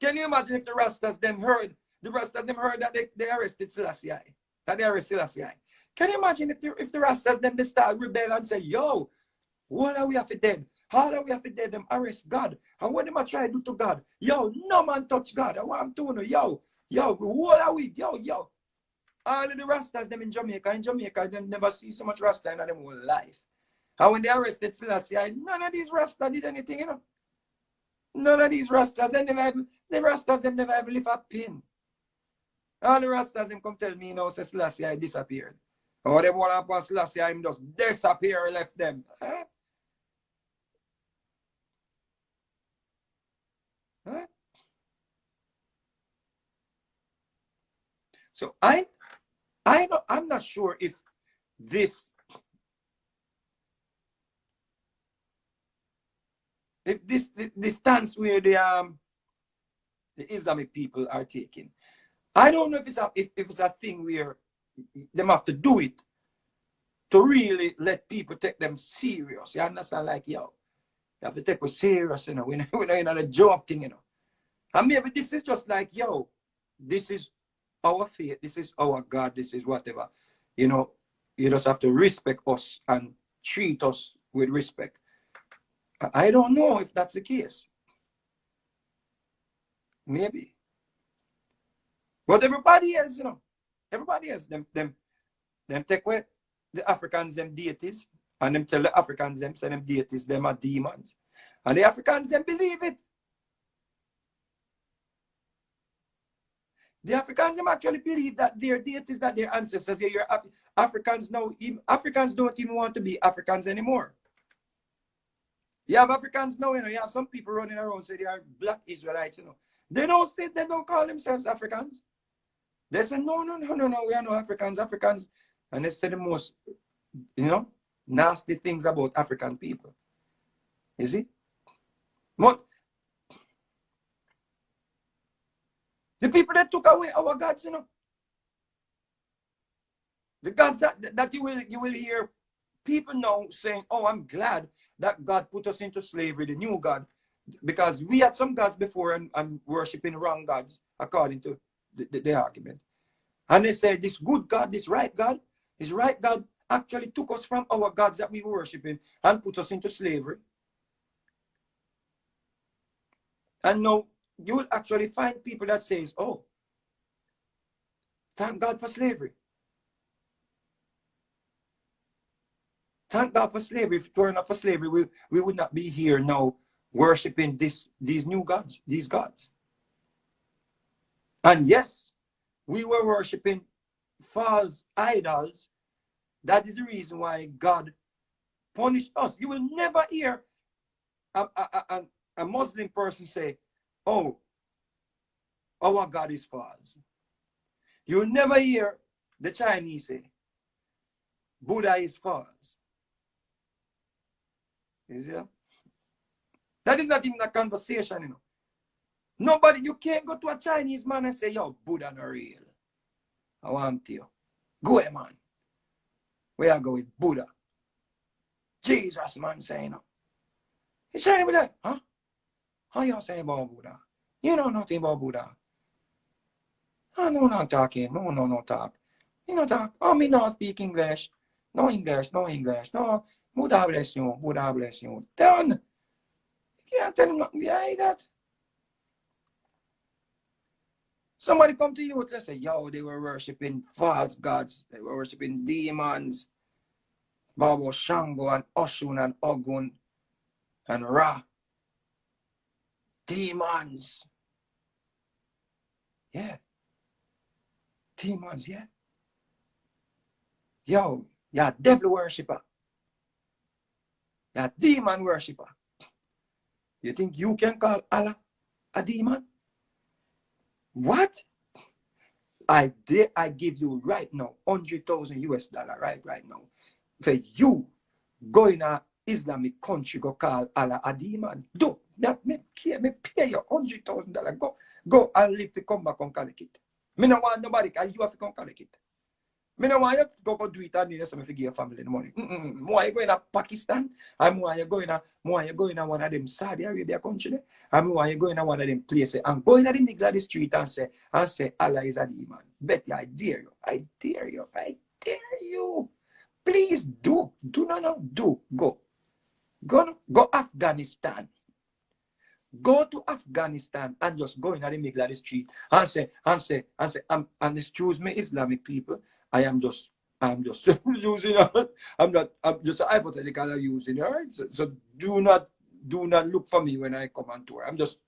can you imagine if the Rastas them heard that they arrested Selassie, that they arrested Selassie? Can you imagine if the Rastas them they start rebel and say, yo, what are we have to dead? How are we have to dead them arrest God? And what them I try to do to God? Yo, no man touch God. I want to know, yo, what are we? Yo. All of the Rastas them in Jamaica, they never see so much Rasta in their whole life. And when they arrested Selassie, none of these Rastas did anything, you know. None of these Rastas, the Rastas them never ever lift a pin. All the Rastas them come tell me, you know, say Selassie disappeared. Or they want to pass Selassie, him just disappear, left them. Huh? So I'm not sure if this stance where the Islamic people are taking, I don't know if it's a thing where them have to do it to really let people take them serious. You understand? Like, yo, you have to take us serious, you know. We're not a joke thing, you know. And maybe this is just like, yo, this is our faith, this is our God, this is whatever. You know, you just have to respect us and treat us with respect. I don't know if that's the case. Maybe. But everybody else, you know, everybody else, them take away the Africans, them deities, and them tell the Africans, them say them deities, them are demons. And the Africans, them believe it. The Africans, them actually believe that their deities, that their ancestors, Africans now, Africans don't even want to be Africans anymore. You have Africans now, you know, you have some people running around say they are black Israelites, you know. They don't call themselves Africans. They say, no, we are no Africans. And they say the most, you know, nasty things about African people. You see? But the people that took away our gods, you know, the gods that you will hear people now saying, oh, I'm glad that God put us into slavery, the new God, because we had some gods before and worshiping wrong gods, according to the argument. And they say this good God, this right God actually took us from our gods that we were worshiping and put us into slavery. And now you will actually find people that says, oh, thank God for slavery. Thank God for slavery. If it were not for slavery, we would not be here now worshiping these new gods, these gods. And yes, we were worshiping false idols. That is the reason why God punished us. You will never hear a Muslim person say, oh, our God is false. You will never hear the Chinese say, Buddha is false. You see? That is not even a conversation, you know. Nobody, you can't go to a Chinese man and say, yo, Buddha not real. I want you. Go ahead, man. Where I go with Buddha? Jesus, man, saying no. He's trying to be like, huh? How you saying about Buddha? You know nothing about Buddha. I know not talking. No talk. You know talk. Oh, me not speak English. No English. No. Buddha bless you. Buddha bless you. Done. You can't tell him nothing behind that. Somebody come to you and say, yo, they were worshipping false gods. They were worshipping demons. Baba Shango and Oshun and Ogun and Ra. Demons. Yeah. Demons, yeah. Yo, you're a devil worshipper. You're a demon worshipper. You think you can call Allah a demon? What? I give you right now $100,000 US right now for you go in a Islamic country go call Allah a demon. Do that me pay you $100,000. Go and live to come back and collect it. Me no want nobody because you have to come collect it. Me no want you to go do it and you have to give your family the money. More you go in a Pakistan, and more you go in a one of them Saudi Arabia country, and more you go in a one of them places and go in the middle of the street and say Allah is a demon. Bet you, I dare you. Please do. Go Afghanistan. Go to Afghanistan and just go in the middle of the street and say, and excuse me, Islamic people, I'm just using it. I'm just hypothetical using it. All right? So do not look for me when I come on tour. I'm just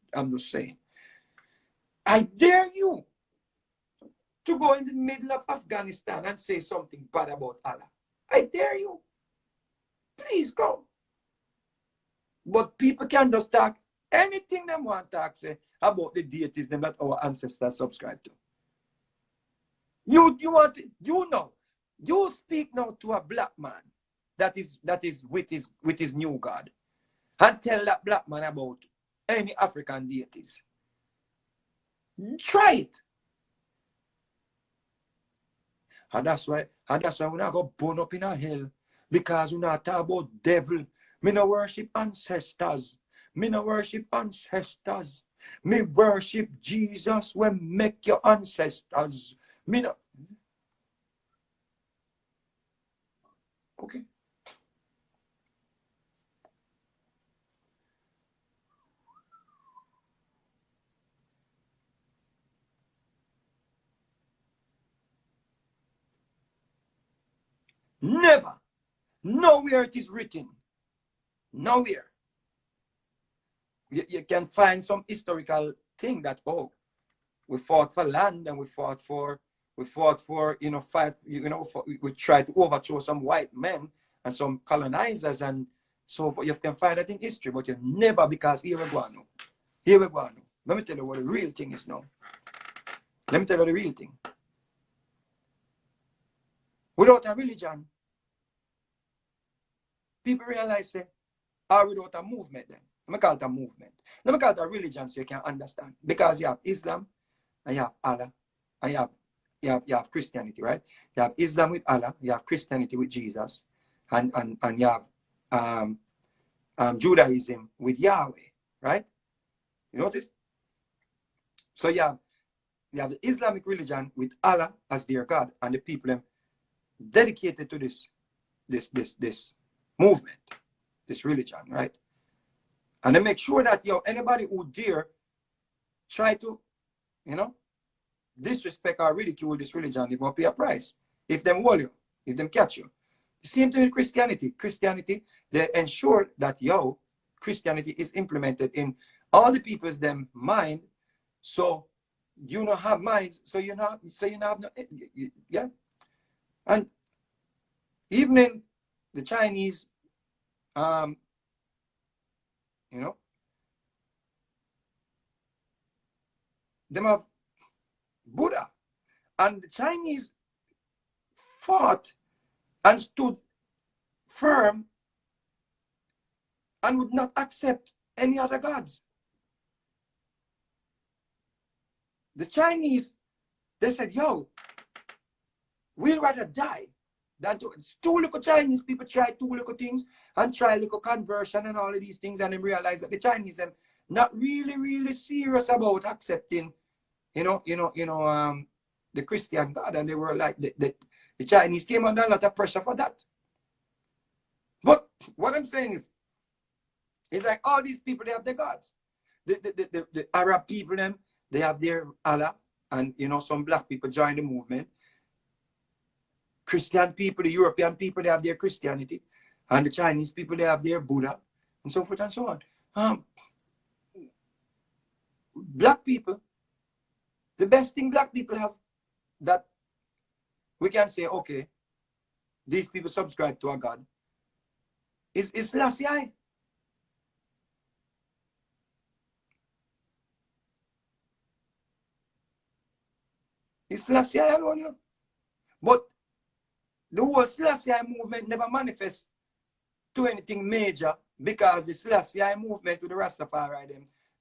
saying. I dare you to go in the middle of Afghanistan and say something bad about Allah. I dare you. Please go. But people can just talk anything they want to say about the deities them that our ancestors subscribe to. You speak now to a black man that is with his new God and tell that black man about any African deities. Try it. And that's why we not go burn up in a hell, because we not talk about devil. Me no worship ancestors. Me worship Jesus when make your ancestors. Me no. Okay. Never. Nowhere it is written. Nowhere. You can find some historical thing that, oh, we fought for land and we fought for we tried to overthrow some white men and some colonizers, and so you can find that in history, but you never, because here we go now. Let me tell you what the real thing is now. Without a religion, people realize, without a movement then. Let me call it a movement. Let me call it a religion so you can understand. Because you have Islam, and you have Allah, and you have Christianity, right? You have Islam with Allah, you have Christianity with Jesus, and you have Judaism with Yahweh, right? You notice? So you have the Islamic religion with Allah as their God, and the people dedicated to this movement, this religion, right? And they make sure that anybody who dare try to, disrespect or ridicule this religion, they're going to pay a price. If them hold you, if them catch you. The same thing with Christianity. Christianity, they ensure that Christianity is implemented in all the people's them mind. So you don't have minds, so you have no, yeah. And even in the Chinese, them have Buddha, and the Chinese fought and stood firm and would not accept any other gods. The Chinese, they said, yo, we'd rather die than to. It's two little Chinese people try two little things and try little conversion and all of these things, and then realize that the Chinese, them not really serious about accepting, the Christian God, and they were like, the Chinese came under a lot of pressure for that. But what I'm saying is, it's like all these people, they have their gods. The Arab people, them, they have their Allah, and some black people join the movement. Christian people, the European people, they have their Christianity, and the Chinese people, they have their Buddha, and so forth and so on. Black people, the best thing black people have that we can say, okay, these people subscribe to a God, is Selassie. It's Selassie alone, But the whole Selassie movement never manifests to anything major, because the Selassie movement with the Rastafari,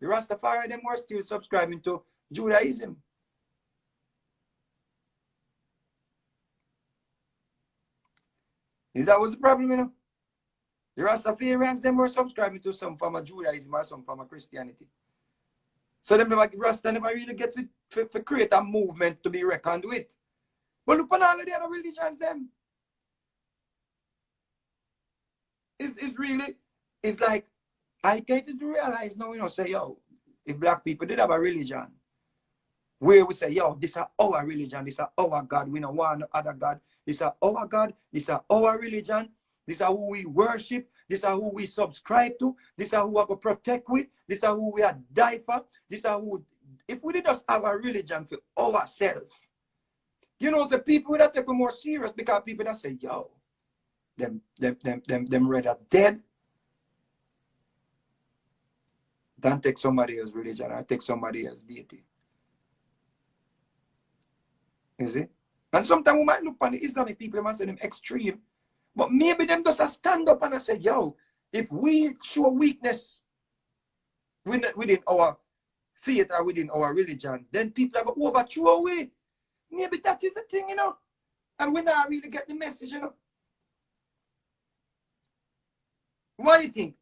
the Rastafari were still subscribing to Judaism. Is that what's the problem, The Rastafarians, them were subscribing to some form of Judaism or some form of Christianity. So them Rasta never really get to create a movement to be reckoned with. But look at all of the other religions, them. It's like, I get to realize now, say, yo, if black people did have a religion, where we say, yo, this is our religion, this is our God, we don't want no other God, this is our God, this is our religion, this is who we worship, this is who we subscribe to, this is who we are going to protect with, this is who we are die for, this is who, if we did just have a religion for ourselves, the people that take it more serious, because people that say, yo, them rather dead than take somebody else's religion or take somebody else's deity. You see? And sometimes we might look on the Islamic people and say them extreme, but maybe them just stand up and say, yo, if we show weakness within our faith or within our religion, then people are going to overthrow away. Maybe that is the thing, and we not really get the message, Why do you think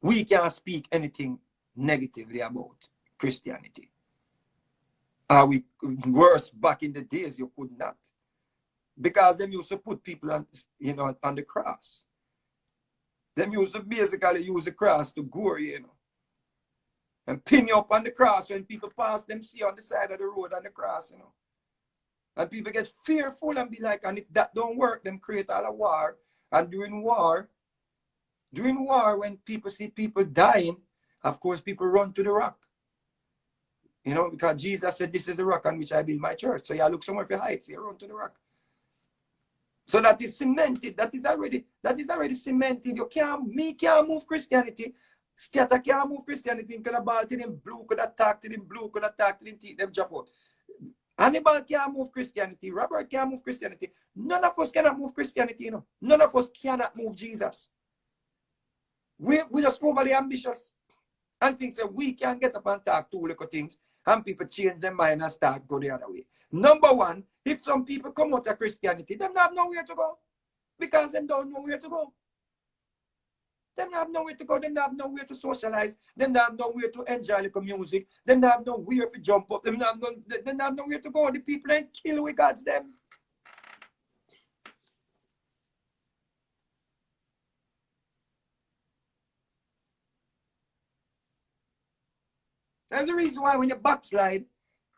we can't speak anything negatively about Christianity? Are we worse back in the days? You could not, because them used to put people on, on the cross. Them used to basically use the cross to gore you, and pin you up on the cross when people pass them, see on the side of the road on the cross, And people get fearful and be like, and if that don't work, them create all a war. And during war, when people see people dying, of course, people run to the rock. Because Jesus said, this is the rock on which I build my church. So you look somewhere for heights, you run to the rock. So that is cemented. That is already cemented. Me can't move Christianity. Scatter can't move Christianity. Could have ball to them blue, could attack to them blue, could attack to them teeth, them jump out. Hannibal can't move Christianity. Robert can't move Christianity. None of us cannot move Christianity, None of us cannot move Jesus. We just overly ambitious and think that we can get up and talk two little things and people change their mind and start go the other way. Number one, if some people come out of Christianity, them not have nowhere to go, because them don't know where to go. Them have nowhere to go, them have nowhere to socialize, them have nowhere to enjoy the music, them have nowhere to jump up, them have nowhere to go. The people ain't kill with God's them. That's the reason why when you backslide,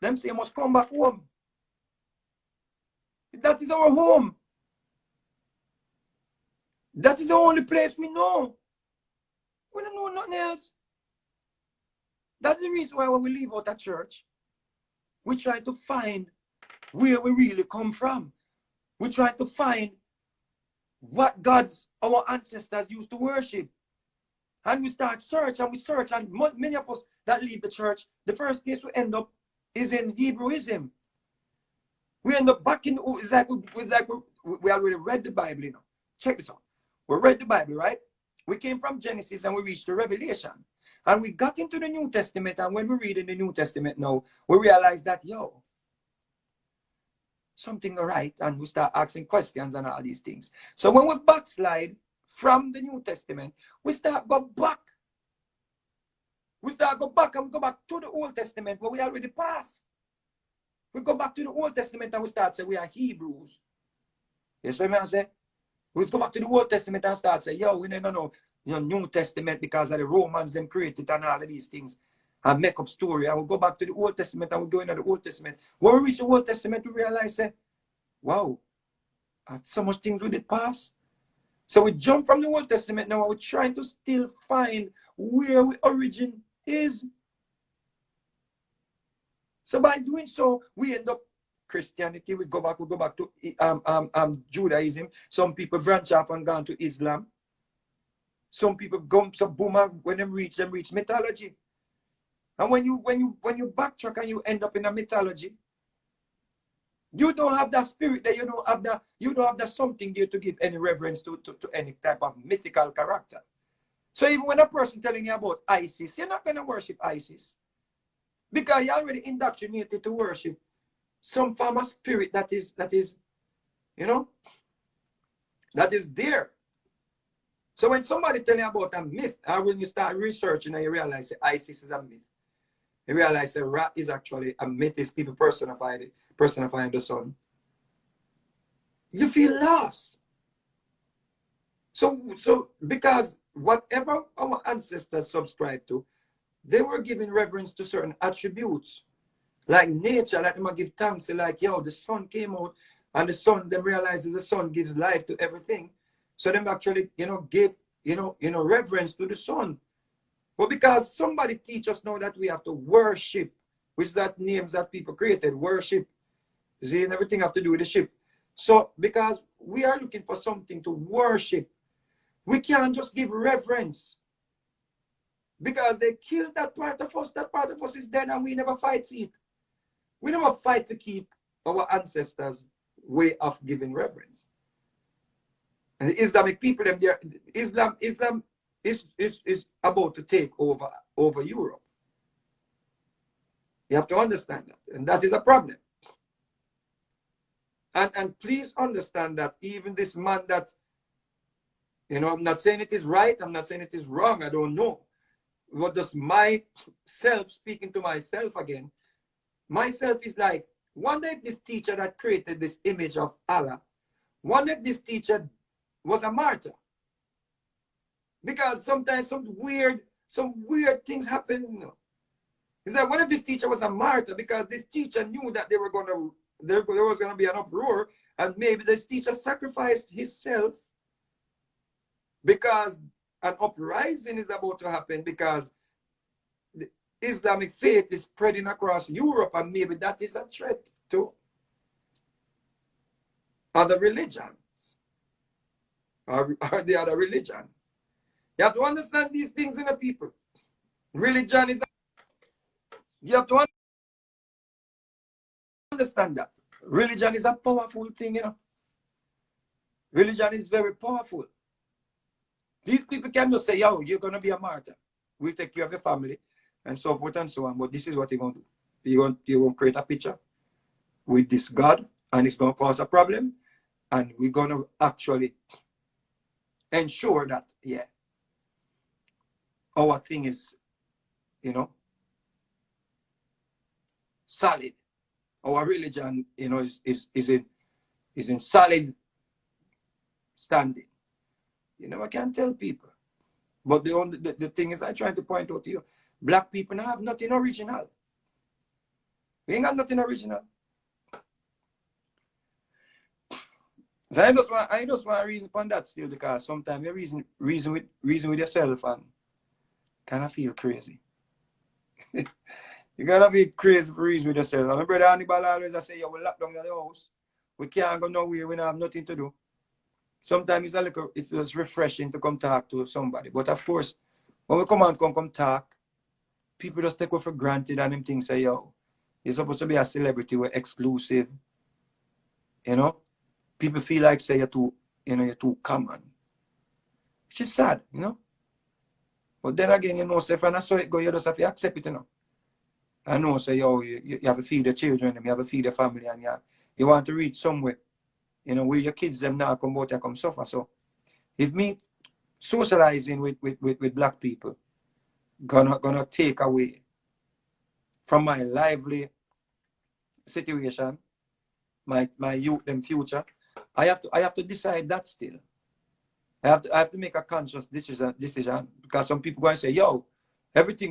them say you must come back home. That is our home. That is the only place we know. We don't know nothing else. That's the reason why when we leave out of church, we try to find where we really come from. We try to find what gods our ancestors used to worship. And we start search and we search, and many of us that leave the church, the first place we end up is in Hebrewism. We end up back in, it's like we already read the Bible, Check this out. We read the Bible, right? We came from Genesis and we reached to Revelation. And we got into the New Testament, and when we read in the New Testament now, we realize that, yo, something right, and we start asking questions and all these things. So when we backslide from the New Testament, we start go back. We start go back, and we go back to the Old Testament where we already passed. We go back to the Old Testament and we start say we are Hebrews. You see what I say? We go back to the Old Testament and start say, yo, we don't know, New Testament because of the Romans them created and all of these things. And make up story. And we go back to the Old Testament and we go into the Old Testament. When we reach the Old Testament, we realize that, wow, so much things we did pass. So we jump from the Old Testament now and we're trying to still find where our origin is. So by doing so, we end up Christianity. We go back to Judaism. Some people branch off and gone to Islam. Some people go some boomer when them reach mythology. And when you backtrack and you end up in a mythology, you don't have that spirit there. You don't have that something there to give any reverence to any type of mythical character. So even when a person telling you about Isis, you're not going to worship Isis. Because you're already indoctrinated to worship some form of spirit that is there. So when somebody tell you about a myth, or when you start researching and you realize that Isis is a myth, you realize that Ra is actually a myth, is people personifying the sun, you feel lost. So because whatever our ancestors subscribed to, they were giving reverence to certain attributes. Like nature, like them give thanks, like, yo, the sun came out, and the sun, them realizes the sun gives life to everything. So them actually, give, reverence to the sun. But because somebody teach us now that we have to worship, which is that names that people created, worship. See, and everything have to do with the ship. So because we are looking for something to worship, we can't just give reverence. Because they killed that part of us. That part of us is dead and we never fight for it. We never fight to keep our ancestors' way of giving reverence. And the Islamic people, Islam is about to take over Europe. You have to understand that. And that is a problem. And please understand that even this man that, I'm not saying it is right, I'm not saying it is wrong, I don't know. What does myself speaking to myself again? Myself is like, wonder if this teacher that created this image of Allah, wonder if this teacher was a martyr. Because sometimes some weird things happen. It's like, what if this teacher was a martyr? Because this teacher knew that there was gonna be an uproar, and maybe this teacher sacrificed himself because an uprising is about to happen, because the Islamic faith is spreading across Europe, and maybe that is a threat to other religions or the other religion. You have to understand these things in the people. Religion is, you have to understand that. Religion is a powerful thing, Religion is very powerful. These people can just say, yo, you're going to be a martyr. We'll take care of your family and so forth and so on. But this is what you're going to do. You're going to create a picture with this God, and it's going to cause a problem. And we're going to actually ensure that, yeah, our thing is, solid. Our religion, is in solid standing. I can't tell people. But the thing is, I try to point out to you, black people have nothing original. We ain't got nothing original. So I just want to reason upon that still, because sometimes you reason with yourself and kind of feel crazy. You gotta be crazy for reason with yourself. My brother Hannibal always say, yo, we lock down the house. We can't go nowhere, we don't have nothing to do. Sometimes it's just refreshing to come talk to somebody. But of course, when we come talk, people just take it for granted and them things say, yo, you're supposed to be a celebrity, we're exclusive. People feel like say you're too common. Which is sad, But then again, you know, say, if I saw it go, you just have to accept it, you know. I know, say, yo, you have to feed the children, you have to feed the family, and you want to reach somewhere, you know, where your kids them now come out and come suffer. So, if me socializing with black people gonna take away from my lively situation, my youth and future, I have to decide that still. I have to make a conscious decision because some people going to say, yo,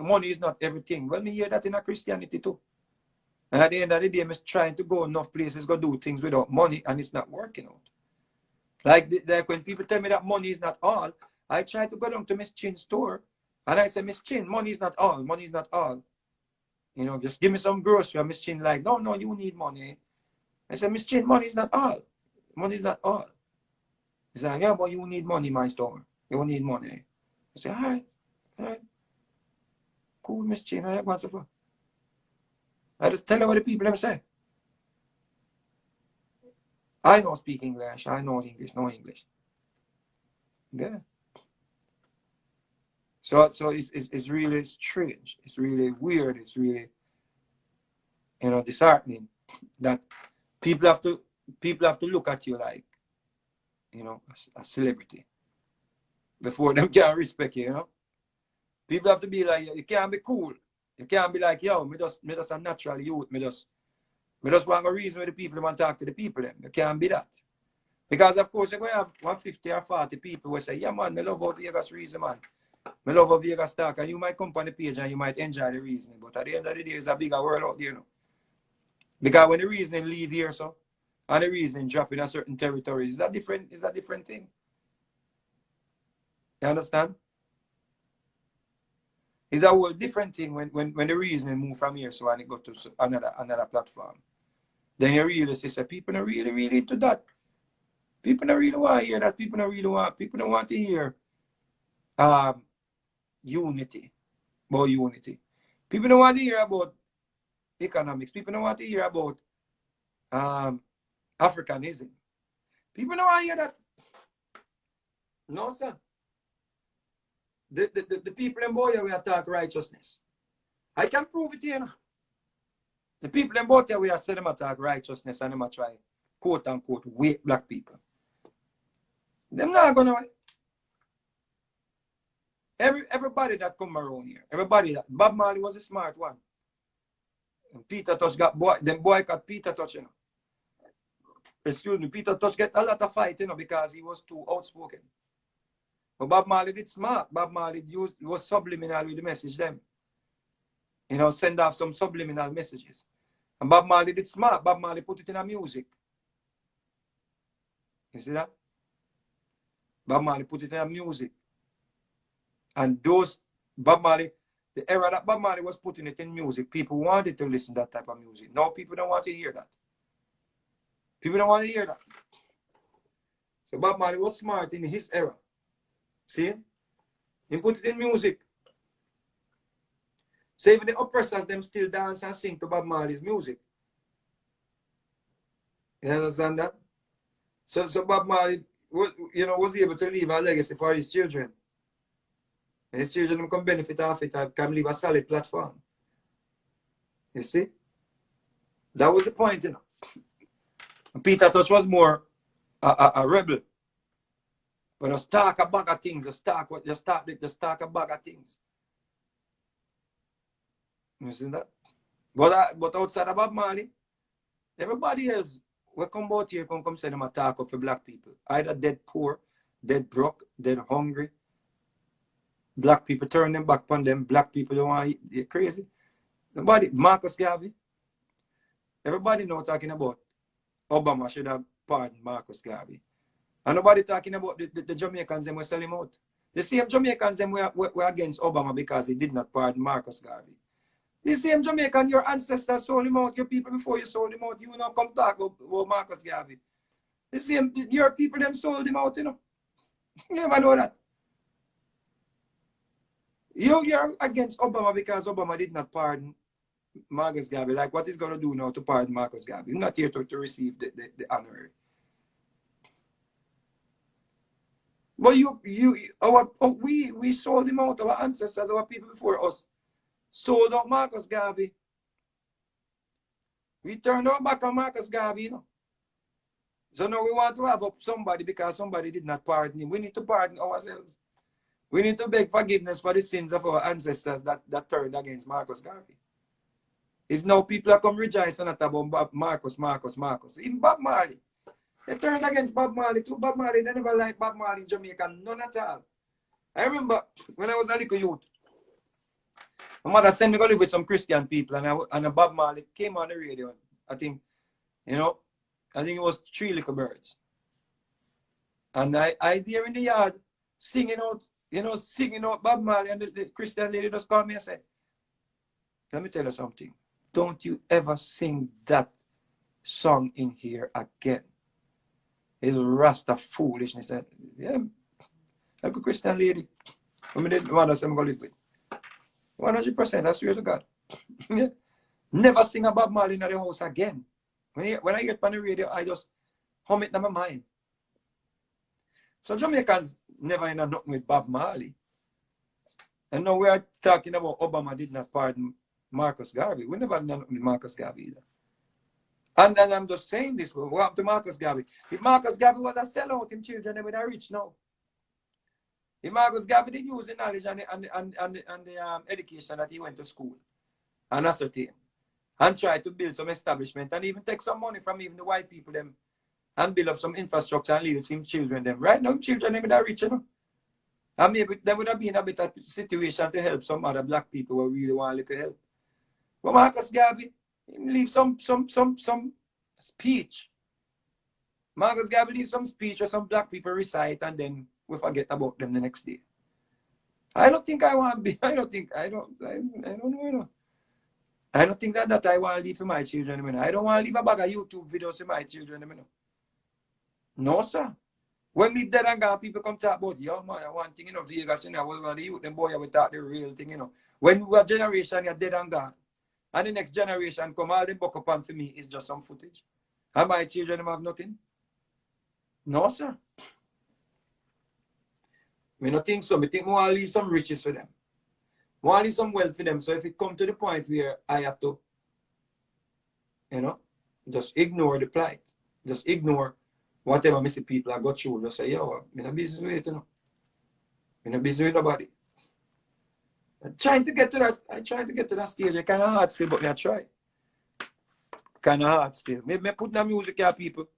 money is not everything. Well, me hear that in a Christianity too. And at the end of the day, I'm trying to go enough places, go do things without money, and it's not working out. Like when people tell me that money is not all, I try to go down to Miss Chin's store, and I say, Miss Chin, money is not all. Money is not all. You know, just give me some grocery. And Miss Chin like, no, you need money. I said, Miss Chin, money is not all. Money is not all. He's like, yeah, but you need money, my store. You need money. I say, all right. Cool, Miss Chin. I want to. I just tell her what the people ever say. I don't speak English. I know English, no English. Yeah. So it's really strange. It's really weird. It's really, you know, disheartening that people have to look at you like, you know, a celebrity before them can respect you, you know. People have to be like, you can't be cool. You can't be like, yo, me just a natural youth. Me just want a reason with the people want to talk to the people. Them. You can't be that. Because, of course, you're going to have 150 or 40 people who say, yeah, man, me love how Vegas reason, man. Me love how Vegas talk. And you might come on the page and you might enjoy the reasoning. But at the end of the day, it's a bigger world out there, you know. Because when the reasoning leave here, so, and the reasoning drop in a certain territory, is that different thing? You understand? It's a whole different thing when the reasoning move from here, so when it go to another platform. Then you really say, people are really into that. People don't really want to hear that. People don't want to hear unity. About unity. People don't want to hear about economics. People don't want to hear about Africanism. People don't want to hear that. No, sir. The people in Boya we attack righteousness. I can prove it here. You know? The people in Boya we are saying them attack righteousness and them try quote unquote wake black people. Them not gonna everybody that come around here, everybody that Bob Marley was a smart one. And Peter Tosh got boycott Peter Tosh, you know. Excuse me, Peter Tosh get a lot of fight, you know, because he was too outspoken. But Bob Marley did smart. Bob Marley was subliminal with the message them. You know, send off some subliminal messages. And Bob Marley did smart. Bob Marley put it in a music. You see that? Bob Marley put it in a music. And those Bob Marley, the era that Bob Marley was putting it in music, people wanted to listen to that type of music. Now people don't want to hear that. People don't want to hear that. So Bob Marley was smart in his era. See? He put it in music. So even the oppressors, them still dance and sing to Bob Marley's music. You understand that? So Bob Marley, you know, was able to leave a legacy for his children. And his children can benefit off it and can leave a solid platform. You see? That was the point, you know. And Peter Tosh was more a rebel. But just talk a bag of things, just talk a bag of things. You see that? But outside of Bob Marley, everybody else will come out here, come say them attack up for black people. Either dead poor, dead broke, dead hungry. Black people turn them back on them. Black people don't want to eat. Crazy. Nobody, Marcus Garvey. Everybody know talking about Obama should have pardoned Marcus Garvey. And nobody talking about the Jamaicans them were selling him out. The same Jamaicans them were against Obama because he did not pardon Marcus Garvey. The same Jamaican, your ancestors sold him out, your people before you sold him out, you now come talk about Marcus Garvey. The same, your people them sold him out, you know. You never know that. You're against Obama because Obama did not pardon Marcus Garvey. Like, what is going to do now to pardon Marcus Garvey? He's not here to receive the honor. But we sold him out. Our ancestors, our people before us, sold out Marcus Garvey. We turned our back on Marcus Garvey, you know. So now we want to have up somebody because somebody did not pardon him. We need to pardon ourselves. We need to beg forgiveness for the sins of our ancestors that turned against Marcus Garvey. It's now people are come rejoicing at about Marcus. Even Bob Marley. They turned against Bob Marley too. Bob Marley, they never liked Bob Marley in Jamaica. None at all. I remember when I was a little youth, my mother sent me to live with some Christian people, and a Bob Marley came on the radio. I think it was Three Little Birds. And I there in the yard singing out Bob Marley, and the Christian lady just called me and said, let me tell you something. Don't you ever sing that song in here again. It's Rasta foolishness. I said, yeah, like a Christian lady. I mean, the one I'm going to live with. 100%, I swear to God. Never sing a Bob Marley in the house again. When I hear it on the radio, I just hum it in my mind. So Jamaicans never end up nothing with Bob Marley. And now we are talking about Obama did not pardon Marcus Garvey. We never done nothing with Marcus Garvey either. And then I'm just saying this, what happened to Marcus Garvey? If Marcus Garvey was a sellout, him children, they would have rich now. If Marcus Garvey did use the knowledge and the education that he went to school and ascertain and try to build some establishment and even take some money from even the white people them and build up some infrastructure and leave it for him children them. Right now, children them would have rich, you know. And maybe they would have been a better situation to help some other black people who really want a little help. But Marcus Garvey, he leave some speech. Marcus Garvey leave some speech or some black people recite and then we forget about them the next day. I don't think I want to be, I don't know, you know. I don't think that I want to leave for my children, you know. I don't want to leave a bag of YouTube videos for my children, you know. No, sir. When me dead and gone, people come talk about, yo, man, one thing, you know, Vegas, you know, I was one of the youth, them boy, I would talk the real thing, you know. When we have generation, you're dead and gone. And the next generation come, all them buck up on for me is just some footage. And my children them have nothing. No, sir. I don't think so. I think I want to leave some riches for them. I want to leave some wealth for them. So if it comes to the point where I have to, you know, just ignore the plight. Just ignore whatever I see people I got through. Just say, yo, I'm in a business with it, you know. I'm in a business with nobody. I'm trying to get to that stage. I kind of hard still, but I try. Kind of hard still. Maybe I put the music here, people.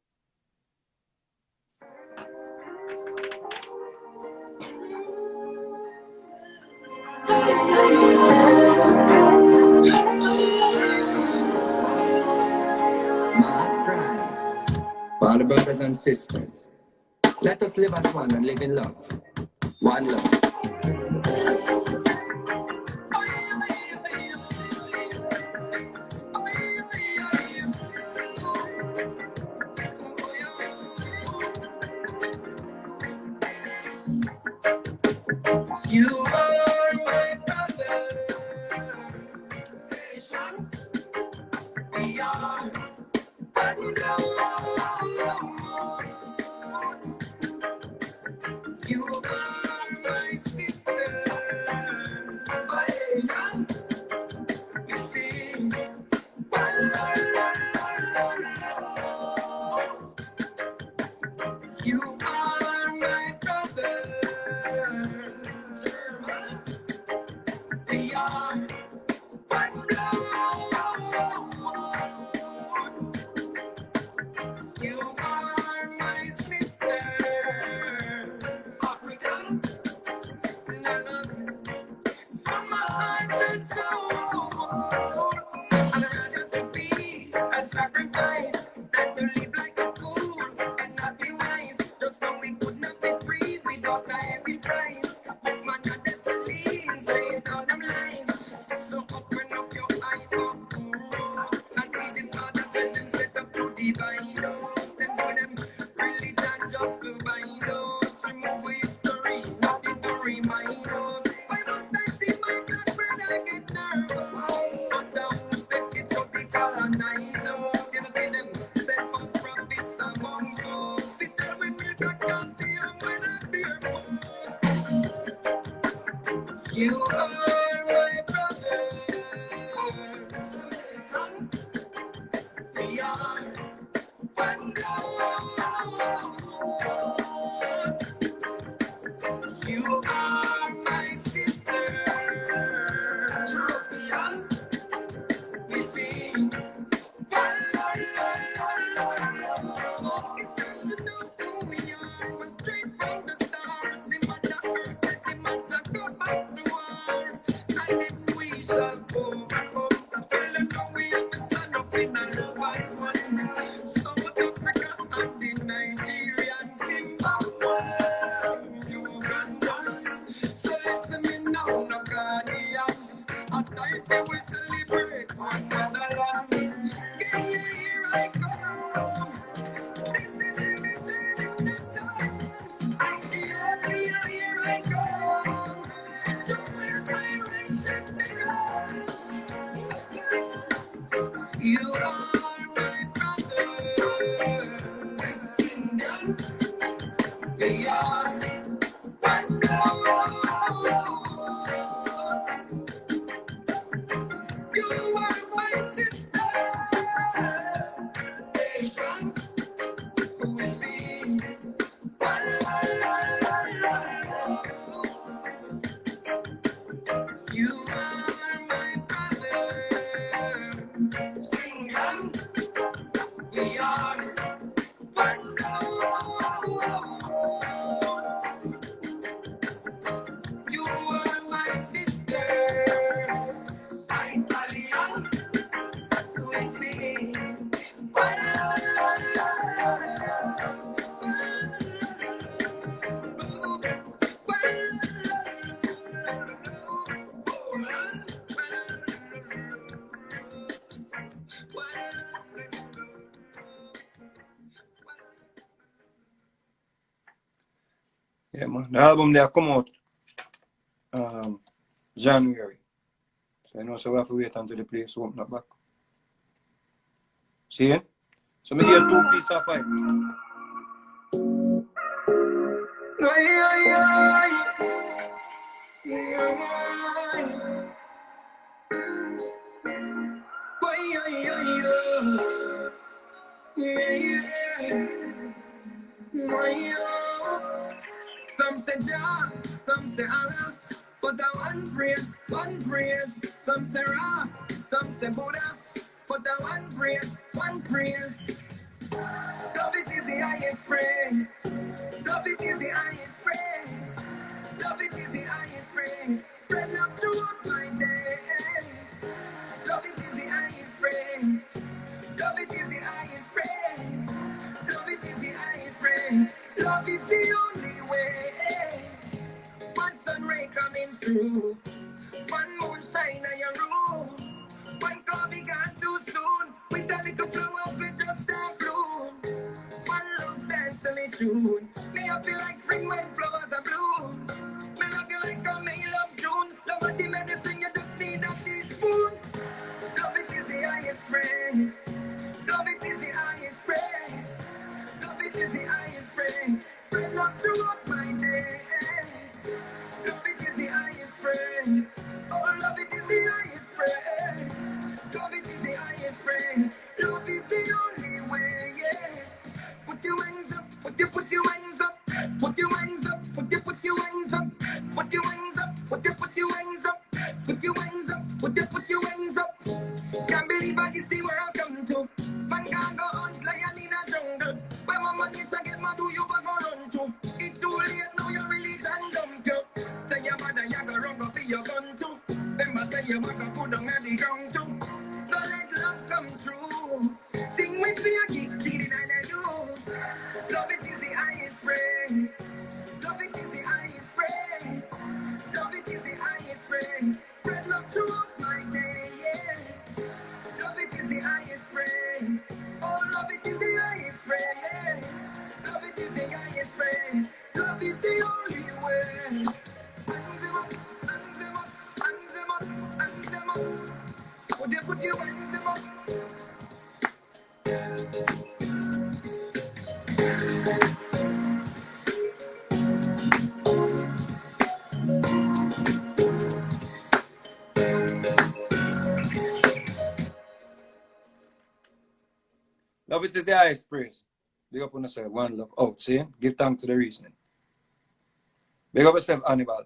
All the brothers and sisters, let us live as one and live in love. One love. You are my brother. We are one love. You are my sister. You see, one love. You are my brother. We are one love. You are my sister. Africans, from my heart and soul. And I'd rather to be a sacrifice than to live like a fool and not be wise. Just so we could not be free without a heavy price. But man, not destiny, say it all them lines. So open up your eyes of fools and see the fathers and them set up to divine us. Them do them religion just to bind us. Remove history, nothing to remind us. Why must I see my black brother get nervous? You are my brother. We are one blood. You are my sister. Europeans, we sing. One Lord. It's time to know who we are. We're straight from the stars. It matter earth, it matter go back to war. And if we shall overcome, tell them how we have to stand up in a love as one. South Africa and the Nigerian, Zimbabwe, Uganda. So listen me now, no Ghanaians. At night we celebrate one motherland. Can you hear I come? This is the return of the sun. Ethiopia, here I come. To where vibration began. You are my brother. West Indians, they are one blood. You are my sister. Nations, we sing. One love. You are my brother. Sing on. We are one blood. You are my sister. Italian, we sing. One Yeah, man. The album there come out January. So you know, so we have to wait until the place open up back. See it? So me give 2 pieces of 5. Some say Jah, some say Allah, but I one praise, one praise. Some say Ra, some say Buddha, but I one praise, one praise. Love it is the highest praise. Love it is the highest praise. Love it is the highest praise. Spread love throughout my days. Love it is the highest praise. Love it is the highest praise. Love it is the highest praise. Love is the only way. One sun ray coming through. One moon shine on your room. One coffee gone too soon. With a little flowers we just start bloom. One love dance to me tune. Me happy like spring when flowers are bloom. Me love you like a May love June. Love what the medicine you just need a teaspoon. Love it is the highest praise. Love it is the highest praise. Love it is the highest praise. Spread love throughout my days. Love it is the highest praise. Oh, love it is the highest praise. Love it is the highest praise. Love is the only way, yes. Put your hands up, put your hands up. Put your hands up, put your hands up. Put your hands up, put your hands up. Put your hands up, put your hands up. Can't believe I can see where I come to. Man can't go hunt lion in a jungle. When my man needs to get mad, who you gonna run to? It's too late now, you really done dumped you. Say your mother, you go run, go for your gun too. Remember say your mother go down at the ground too. So let love come true. Sing with me, I keep it and I do. Love it is the highest praise. Love it is the highest praise. Love it is the highest praise. Spread love throughout my day, yes. Love it is the highest praise. Oh, love it is the highest praise. Love it is the highest praise. Love is the only way. Hands them up, hands them up, hands them up, hands them up. Put your hands them up. Love is the highest praise. Big up on yourself. One love. Out. See? Give thanks to the reasoning. Big up yourself, Hannibal.